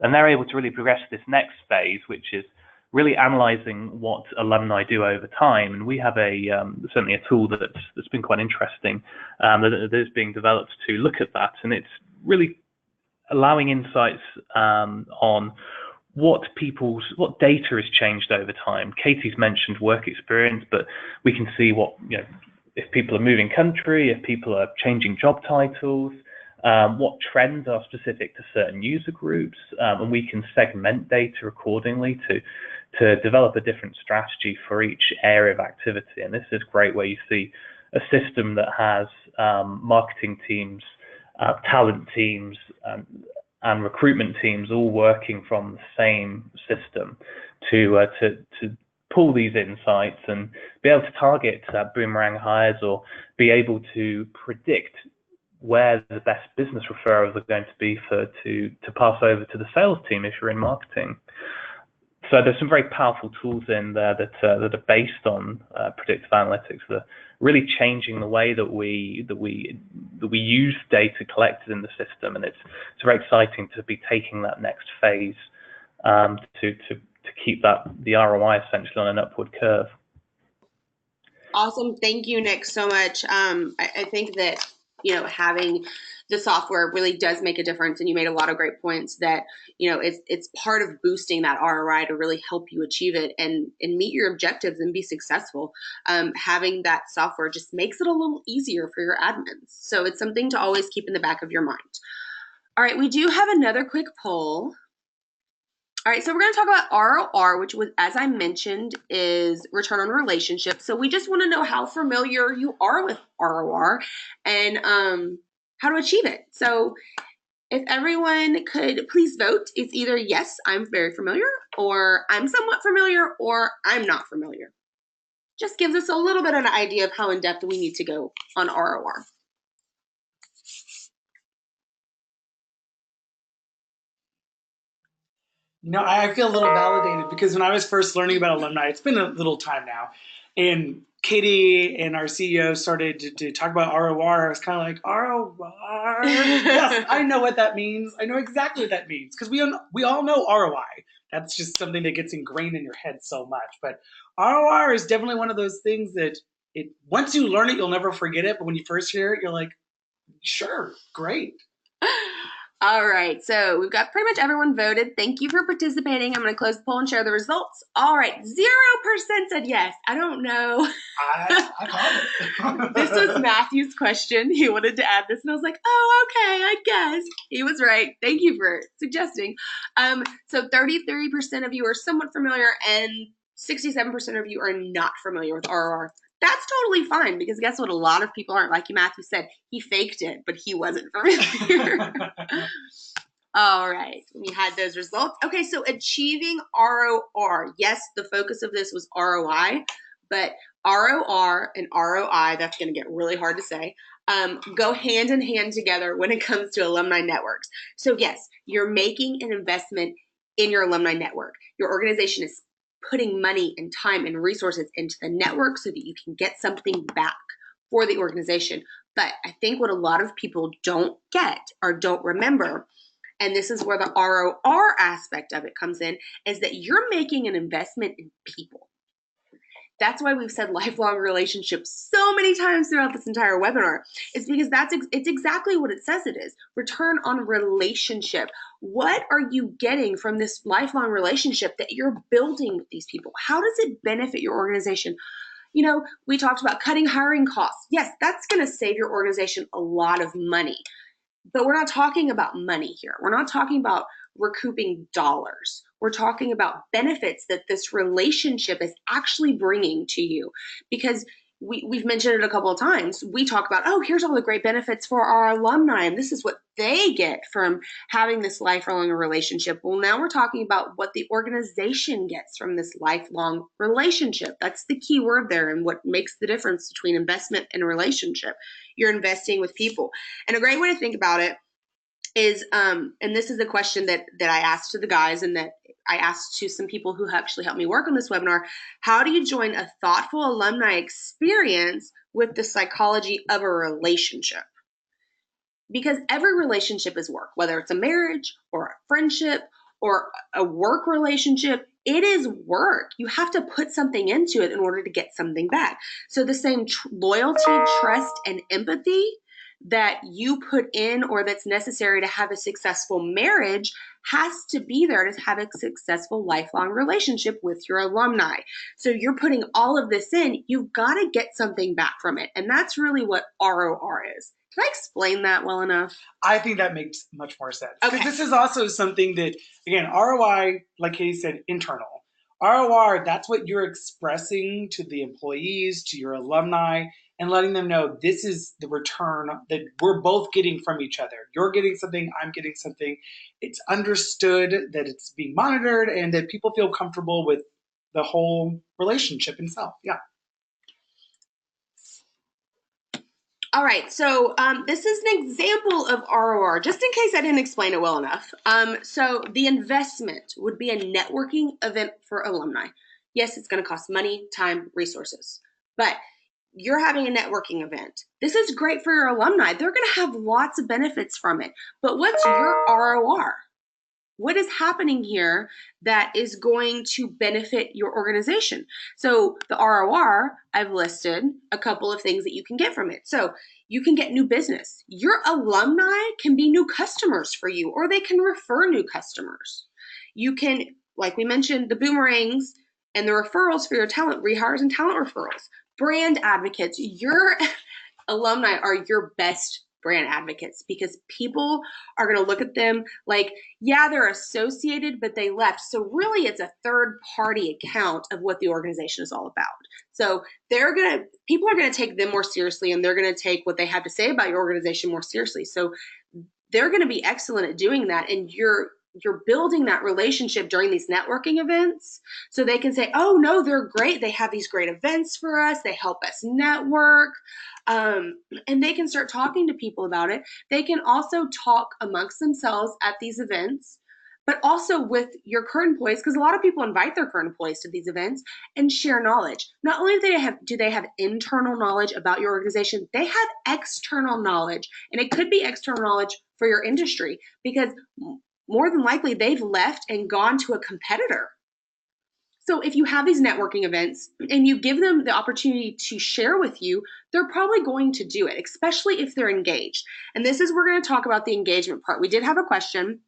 and they're able to really progress to this next phase, which is really analyzing what alumni do over time. And we have certainly a tool that's been quite interesting that is being developed to look at that, and it's really allowing insights on what data has changed over time. Katie's mentioned work experience, but we can see if people are moving country, if people are changing job titles, what trends are specific to certain user groups, and we can segment data accordingly to develop a different strategy for each area of activity. And this is great where you see a system that has marketing teams, talent teams, and recruitment teams all working from the same system to pull these insights and be able to target boomerang hires or be able to predict where the best business referrals are going to be to pass over to the sales team if you're in marketing. So there's some very powerful tools in there that are based on predictive analytics that are really changing the way that we use data collected in the system, and it's very exciting to be taking that next phase to keep the ROI essentially on an upward curve. Awesome, thank you, Nick, so much. I think that having the software really does make a difference, and you made a lot of great points that it's part of boosting that ROI to really help you achieve it and meet your objectives and be successful. Having that software just makes it a little easier for your admins, so it's something to always keep in the back of your mind. All right, we do have another quick poll. All right, so we're going to talk about ROR, which was, as I mentioned, is return on relationship. So we just want to know how familiar you are with ROR and how to achieve it. So If everyone could please vote, it's either yes, I'm very familiar, or I'm somewhat familiar, or I'm not familiar. Just gives us a little bit of an idea of how in depth we need to go on ROR. I feel a little validated because when I was first learning about alumni, it's been a little time now, and Katie and our CEO started to talk about ROR. I was kind of like, ROR? Yes, I know what that means. I know exactly what that means because we all know ROI. That's just something that gets ingrained in your head so much. But ROR is definitely one of those things that once you learn it, you'll never forget it. But when you first hear it, you're like, sure, great. All right, so we've got pretty much everyone voted. Thank you for participating. I'm going to close the poll and share the results. All right, 0% said yes. I don't know. I called it. This was Matthew's question. He wanted to add this, and I was like, oh, okay, I guess. He was right. Thank you for suggesting. So 33% of you are somewhat familiar, and 67% of you are not familiar with ROR. That's totally fine, because guess what? A lot of people aren't. Like Matthew said, he faked it, but he wasn't familiar. All right, we had those results. Okay, so achieving ROR. Yes, the focus of this was ROI, but ROR and ROI, that's going to get really hard to say, go hand in hand together when it comes to alumni networks. So yes, you're making an investment in your alumni network. Your organization is putting money and time and resources into the network so that you can get something back for the organization. But I think what a lot of people don't get or don't remember, and this is where the ROR aspect of it comes in, is that you're making an investment in people. That's why we've said lifelong relationships so many times throughout this entire webinar. It's because it's exactly what it says it is. Return on relationship. What are you getting from this lifelong relationship that you're building with these people? How does it benefit your organization? We talked about cutting hiring costs. Yes, that's going to save your organization a lot of money. But we're not talking about money here. We're not talking about recouping dollars. We're talking about benefits that this relationship is actually bringing to you. Because we've mentioned it a couple of times. We talk about, oh, here's all the great benefits for our alumni, and this is what they get from having this lifelong relationship. Well, now we're talking about what the organization gets from this lifelong relationship. That's the key word there, and what makes the difference between investment and relationship. You're investing with people. And a great way to think about it is, and this is a question that I asked to the guys and that I asked to some people who actually helped me work on this webinar. How do you join a thoughtful alumni experience with the psychology of a relationship? Because every relationship is work, whether it's a marriage or a friendship or a work relationship, it is work. You have to put something into it in order to get something back. So the same loyalty, trust, and empathy that you put in or that's necessary to have a successful marriage has to be there to have a successful lifelong relationship with your alumni. So you're putting all of this in, you've got to get something back from it. And that's really what ROR is. Did I explain that well enough? I think that makes much more sense. Okay. Because this is also something that, again, ROI, like Katie said, internal. ROR, that's what you're expressing to the employees, to your alumni, and letting them know this is the return that we're both getting from each other. You're getting something, I'm getting something. It's understood that it's being monitored and that people feel comfortable with the whole relationship itself. Yeah. All right, so this is an example of ROR, just in case I didn't explain it well enough. So the investment would be a networking event for alumni. Yes, it's going to cost money, time, resources, but you're having a networking event. This is great for your alumni. They're going to have lots of benefits from it, but what's your ROR? What is happening here that is going to benefit your organization? So the ROR, I've listed a couple of things that you can get from it. So you can get new business. Your alumni can be new customers for you, or they can refer new customers. You can, like we mentioned, the boomerangs and the referrals for your talent, rehires and talent referrals. Brand advocates. Your alumni are your best brand advocates because people are going to look at them like, yeah, they're associated, but they left. So really it's a third party account of what the organization is all about. So people are going to take them more seriously, and they're going to take what they have to say about your organization more seriously. So they're going to be excellent at doing that. And you're building that relationship during these networking events. So they can say, oh no, they're great. They have these great events for us. They help us network. And they can start talking to people about it. They can also talk amongst themselves at these events, but also with your current employees, because a lot of people invite their current employees to these events and share knowledge. Not only do they have internal knowledge about your organization, they have external knowledge. And it could be external knowledge for your industry, because more than likely they've left and gone to a competitor. So if you have these networking events and you give them the opportunity to share with you, they're probably going to do it, especially if they're engaged. And this is, we're going to talk about the engagement part. We did have a question.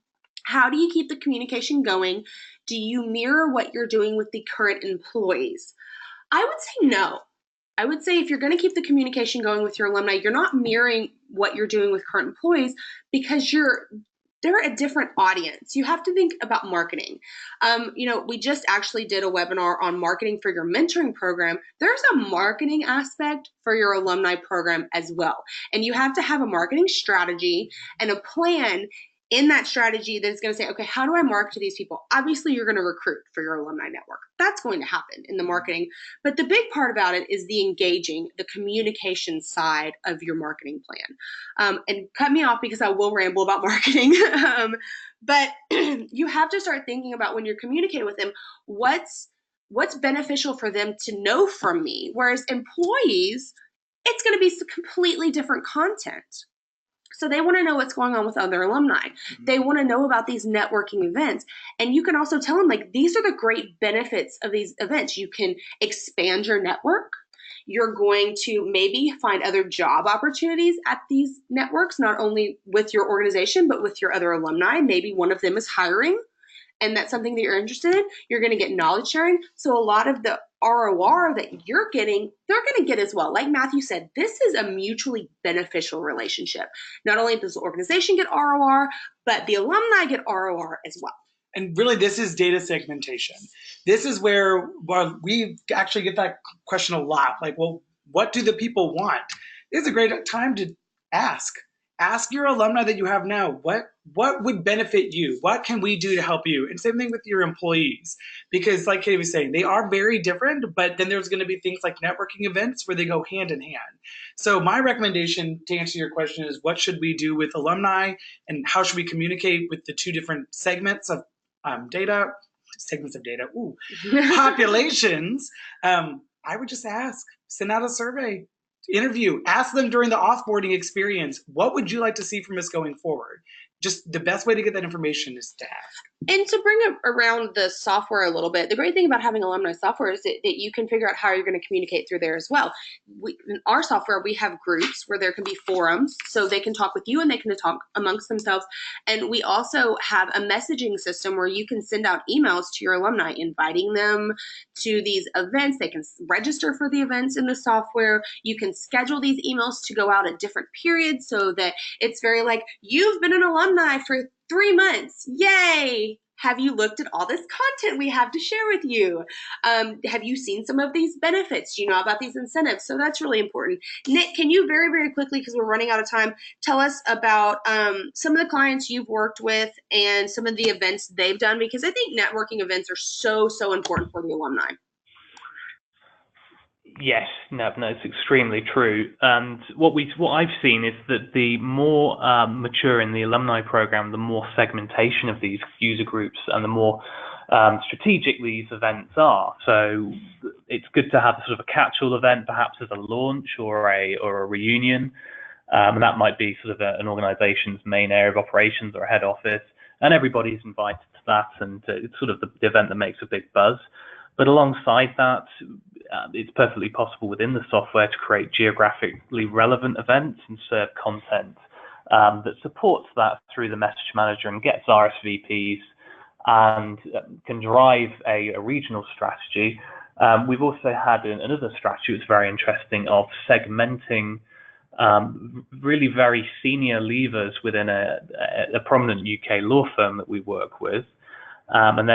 How do you keep the communication going? Do you mirror what you're doing with the current employees? I would say no. I would say if you're going to keep the communication going with your alumni, you're not mirroring what you're doing with current employees, because they're a different audience. You have to think about marketing. We just actually did a webinar on marketing for your mentoring program. There's a marketing aspect for your alumni program as well. And you have to have a marketing strategy and a plan in that strategy that is going to say, okay, how do I market to these people? Obviously, you're going to recruit for your alumni network. That's going to happen in the marketing. But the big part about it is the engaging, the communication side of your marketing plan. And cut me off because I will ramble about marketing. But you have to start thinking about, when you're communicating with them, what's beneficial for them to know from me. Whereas employees, it's going to be completely different content. So they want to know what's going on with other alumni. Mm-hmm. They want to know about these networking events. And you can also tell them, like, these are the great benefits of these events. You can expand your network. You're going to maybe find other job opportunities at these networks, not only with your organization, but with your other alumni. Maybe one of them is hiring, and that's something that you're interested in. You're going to get knowledge sharing. So a lot of the ROI that you're getting, they're going to get as well. Like Matthew said, this is a mutually beneficial relationship. Not only does the organization get ROI, but the alumni get ROI as well. And really, this is data segmentation. This is where we actually get that question a lot. Like, well, what do the people want? It's a great time to ask. Ask your alumni that you have now, what would benefit you? What can we do to help you? And same thing with your employees. Because like Katie was saying, they are very different, but then there's going to be things like networking events where they go hand in hand. So my recommendation to answer your question is, what should we do with alumni, and how should we communicate with the two different segments of populations? I would just ask, send out a survey, interview, ask them during the offboarding experience, what would you like to see from us going forward? Just the best way to get that information is to ask. And to bring up around the software a little bit, the great thing about having alumni software is that you can figure out how you're going to communicate through there as well. In our software, we have groups where there can be forums, so they can talk with you and they can talk amongst themselves. And we also have a messaging system where you can send out emails to your alumni, inviting them to these events. They can register for the events in the software. You can schedule these emails to go out at different periods, so that it's very like, you've been an alumni for 3 months. Yay! Have you looked at all this content we have to share with you? Have you seen some of these benefits? Do you know about these incentives? So that's really important. Nick, can you very, very quickly, because we're running out of time, tell us about some of the clients you've worked with and some of the events they've done? Because I think networking events are so, so important for the alumni. Yes, no, it's extremely true. And what I've seen is that the more mature in the alumni program, the more segmentation of these user groups and the more strategic these events are. So it's good to have sort of a catch-all event, perhaps as a launch or a reunion, and that might be sort of an organization's main area of operations or a head office, and everybody's invited to that, and it's sort of the event that makes a big buzz. But alongside that, it's perfectly possible within the software to create geographically relevant events and serve content that supports that through the message manager and gets RSVPs and can drive a regional strategy. We've also had another strategy that's very interesting of segmenting really very senior leavers within a prominent UK law firm that we work with, and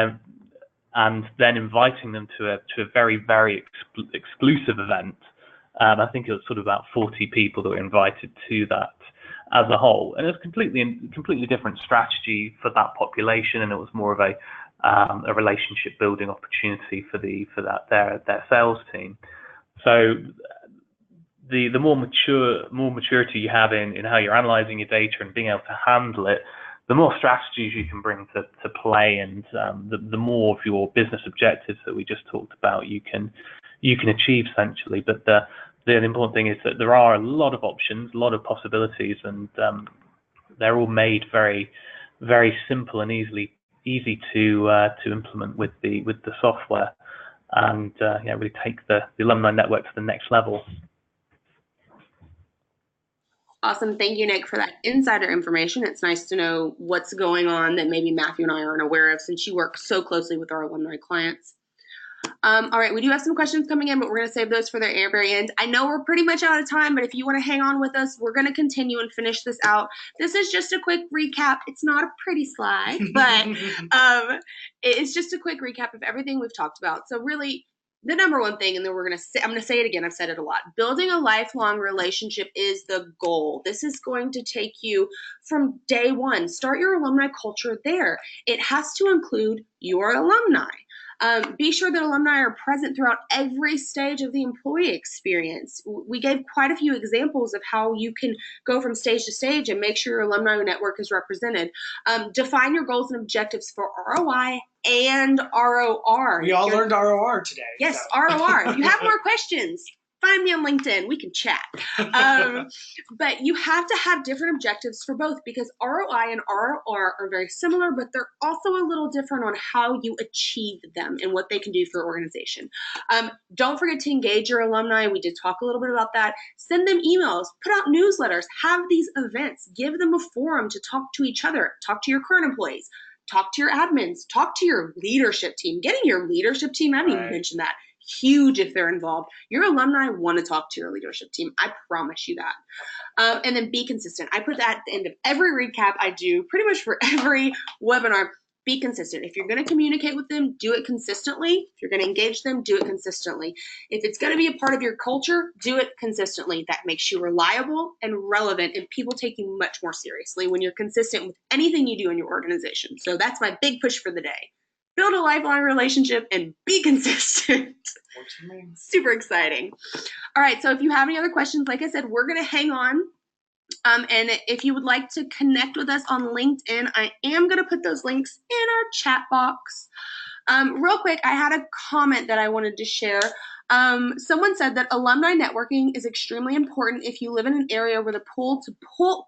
then inviting them to a very, very exclusive event. I think it was sort of about 40 people that were invited to that. as a whole. And it was completely different strategy for that population, and it was more of a relationship building opportunity for their sales team. So the more maturity you have in how you're analyzing your data and being able to handle it, the more strategies you can bring to play, and the more of your business objectives that we just talked about you can achieve essentially. But the important thing is that there are a lot of options, a lot of possibilities, and they're all made very, very simple and easy to implement with the software, and really take the alumni network to the next level. Awesome. Thank you, Nick, for that insider information. It's nice to know what's going on that maybe Matthew and I aren't aware of, since you work so closely with our alumni clients. All right, we do have some questions coming in, but we're going to save those for the very end. I know we're pretty much out of time, but if you want to hang on with us, we're going to continue and finish this out. This is just a quick recap. It's not a pretty slide, but it's just a quick recap of everything we've talked about. So really, the number one thing, and then I'm going to say it again, I've said it a lot, building a lifelong relationship is the goal. This is going to take you from day one. Start your alumni culture there. It has to include your alumni. Be sure that alumni are present throughout every stage of the employee experience. We gave quite a few examples of how you can go from stage to stage and make sure your alumni network is represented. Define your goals and objectives for ROI and ROR. We all learned ROR today. Yes, so. ROR. If you have more questions, find me on LinkedIn. We can chat. But you have to have different objectives for both, because ROI and ROR are very similar, but they're also a little different on how you achieve them and what they can do for your organization. Don't forget to engage your alumni. We did talk a little bit about that. Send them emails, put out newsletters, have these events, give them a forum to talk to each other, talk to your current employees, talk to your admins, talk to your leadership team. Getting your leadership team, I haven't even mentioned that. Huge if they're involved. Your alumni want to talk to your leadership team. I promise you that. And then be consistent. I put that at the end of every recap I do, pretty much for every webinar. Be consistent. If you're going to communicate with them, do it consistently. If you're going to engage them, do it consistently. If it's going to be a part of your culture, do it consistently. That makes you reliable and relevant, and people take you much more seriously when you're consistent with anything you do in your organization. So that's my big push for the day. Build a lifelong relationship and be consistent. Super exciting. All right, so if you have any other questions, like I said, we're going to hang on. And if you would like to connect with us on LinkedIn, I am going to put those links in our chat box. Real quick, I had a comment that I wanted to share. Someone said that alumni networking is extremely important if you live in an area where the pool to pull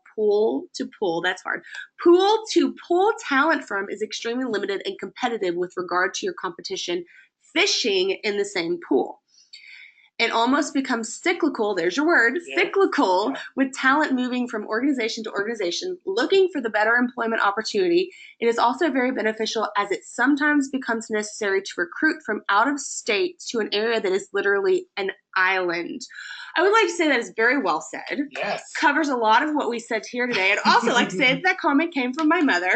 talent from is extremely limited and competitive with regard to your competition fishing in the same pool. It almost becomes cyclical, there's your word, cyclical, with talent moving from organization to organization, looking for the better employment opportunity. It is also very beneficial as it sometimes becomes necessary to recruit from out of state to an area that is literally an island. I would like to say that is very well said. Yes. Covers a lot of what we said here today. I'd also like to say that comment came from my mother.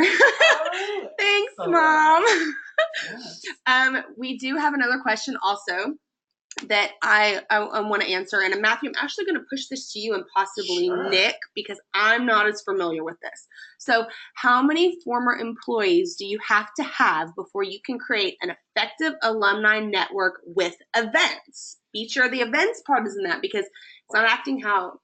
Thanks, Mom. Yes. We do have another question also that I want to answer. And Matthew, I'm actually going to push this to you and possibly Nick, because I'm not as familiar with this. So how many former employees do you have to have before you can create an effective alumni network with events? Be sure the events part is in that, because it's not acting how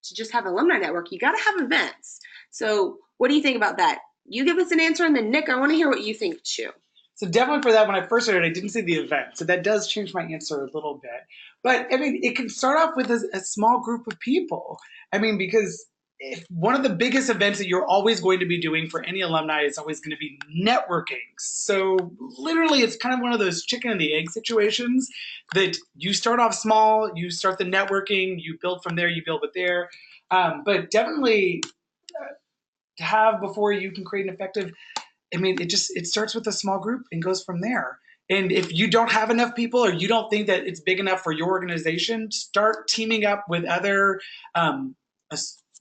to just have an alumni network. You got to have events. So what do you think about that? You give us an answer, and then Nick, I want to hear what you think too. So definitely for that, when I first started, I didn't see the event. So that does change my answer a little bit. But I mean, it can start off with a small group of people. I mean, because if one of the biggest events that you're always going to be doing for any alumni is always going to be networking. So literally, it's kind of one of those chicken and the egg situations that you start off small, you start the networking, you build from there, you build it there. But definitely to have before you can create an effective, I mean, it starts with a small group and goes from there. And if you don't have enough people, or you don't think that it's big enough for your organization, start teaming up with other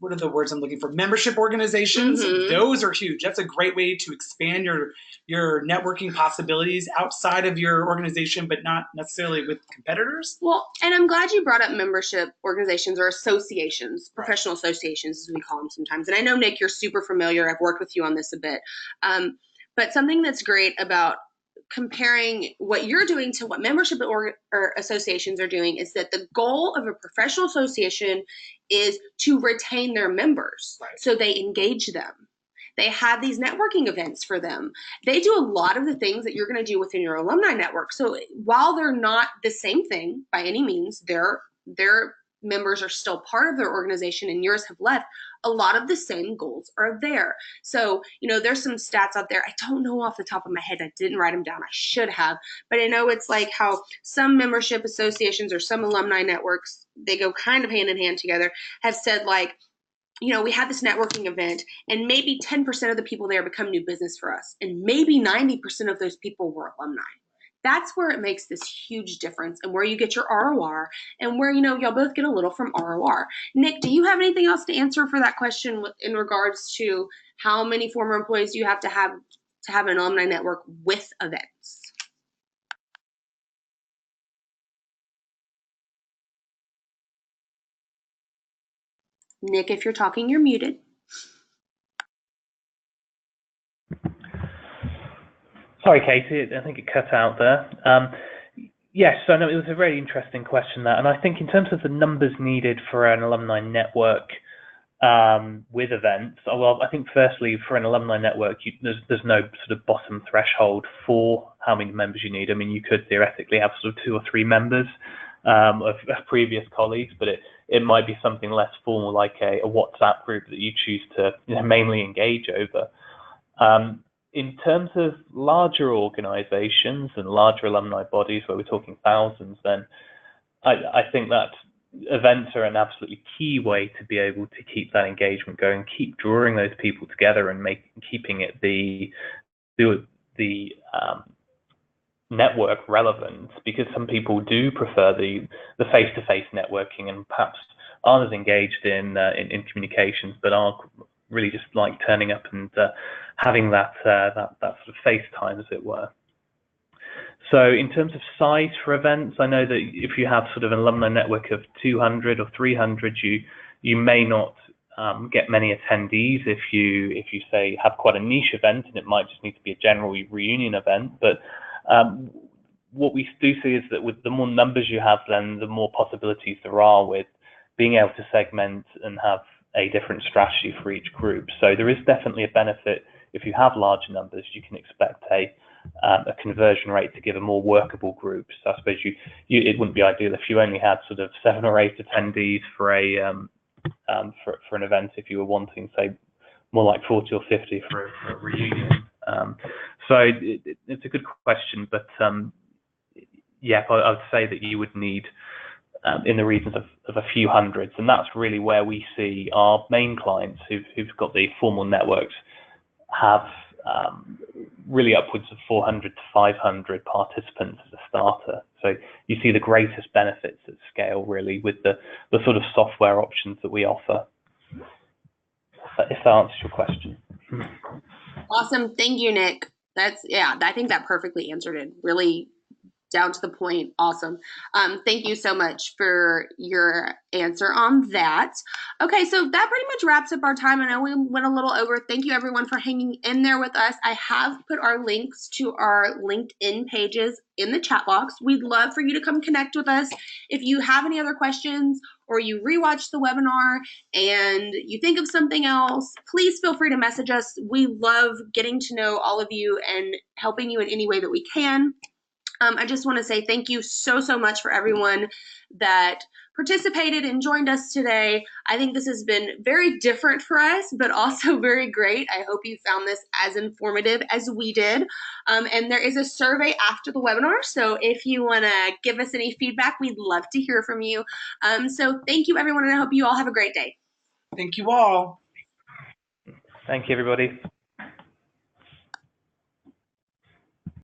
what are the words I'm looking for? Membership organizations. Those are huge. That's a great way to expand your networking possibilities outside of your organization, but not necessarily with competitors. Well, and I'm glad you brought up membership organizations or associations, professional associations, as we call them sometimes. And I know, Nick, you're super familiar. I've worked with you on this a bit. But something that's great about comparing what you're doing to what membership or associations are doing is that the goal of a professional association is to retain their members. Right. So they engage them. They have these networking events for them. They do a lot of the things that you're going to do within your alumni network. So while they're not the same thing by any means, their members are still part of their organization and yours have left, a lot of the same goals are there. So, there's some stats out there. I don't know off the top of my head. I didn't write them down. I should have. But I know it's like how some membership associations or some alumni networks, they go kind of hand in hand together, have said like, we had this networking event and maybe 10% of the people there become new business for us. And maybe 90% of those people were alumni. That's where it makes this huge difference and where you get your ROR and where, y'all both get a little from ROR. Nick, do you have anything else to answer for that question in regards to how many former employees you have to have an alumni network with events? Nick, if you're talking, you're muted. Sorry, Katie, I think it cut out there. Yes, so no, it was a very interesting question, that, and I think in terms of the numbers needed for an alumni network with events, well, I think firstly for an alumni network, there's no sort of bottom threshold for how many members you need. I mean, you could theoretically have sort of 2 or 3 members of previous colleagues, but it might be something less formal, like a WhatsApp group that you choose to mainly engage over. In terms of larger organizations and larger alumni bodies where we're talking thousands, then I think that events are an absolutely key way to be able to keep that engagement going, keep drawing those people together and keeping it the network relevant, because some people do prefer the face-to-face networking and perhaps aren't as engaged in communications, but are really just like turning up and having that sort of face time, as it were. So in terms of size for events, I know that if you have sort of an alumni network of 200 or 300, you may not get many attendees if you say have quite a niche event, and it might just need to be a general reunion event. But what we do see is that with the more numbers you have, then the more possibilities there are with being able to segment and have a different strategy for each group. So there is definitely a benefit. If you have larger numbers, you can expect a conversion rate to give a more workable group. So I suppose it wouldn't be ideal if you only had sort of 7 or 8 attendees for an event, if you were wanting, say, more like 40 or 50 for a reunion. So it's a good question, but yeah, I would say that you would need in the regions of a few hundreds, and that's really where we see our main clients who've got the formal networks have really upwards of 400 to 500 participants as a starter. So you see the greatest benefits at scale really with the sort of software options that we offer. If that answers your question. Awesome. Thank you, Nick. I think that perfectly answered it. Really down to the point. Awesome. Thank you so much for your answer on that. Okay, so that pretty much wraps up our time. I know we went a little over. Thank you everyone for hanging in there with us. I have put our links to our LinkedIn pages in the chat box. We'd love for you to come connect with us. If you have any other questions or you rewatch the webinar and you think of something else, please feel free to message us. We love getting to know all of you and helping you in any way that we can. I just want to say thank you so much for everyone that participated and joined us today. I think this has been very different for us, but also very great. I hope you found this as informative as we did. And there is a survey after the webinar, so if you want to give us any feedback, we'd love to hear from you. So thank you, everyone, and I hope you all have a great day. Thank you all. Thank you, everybody.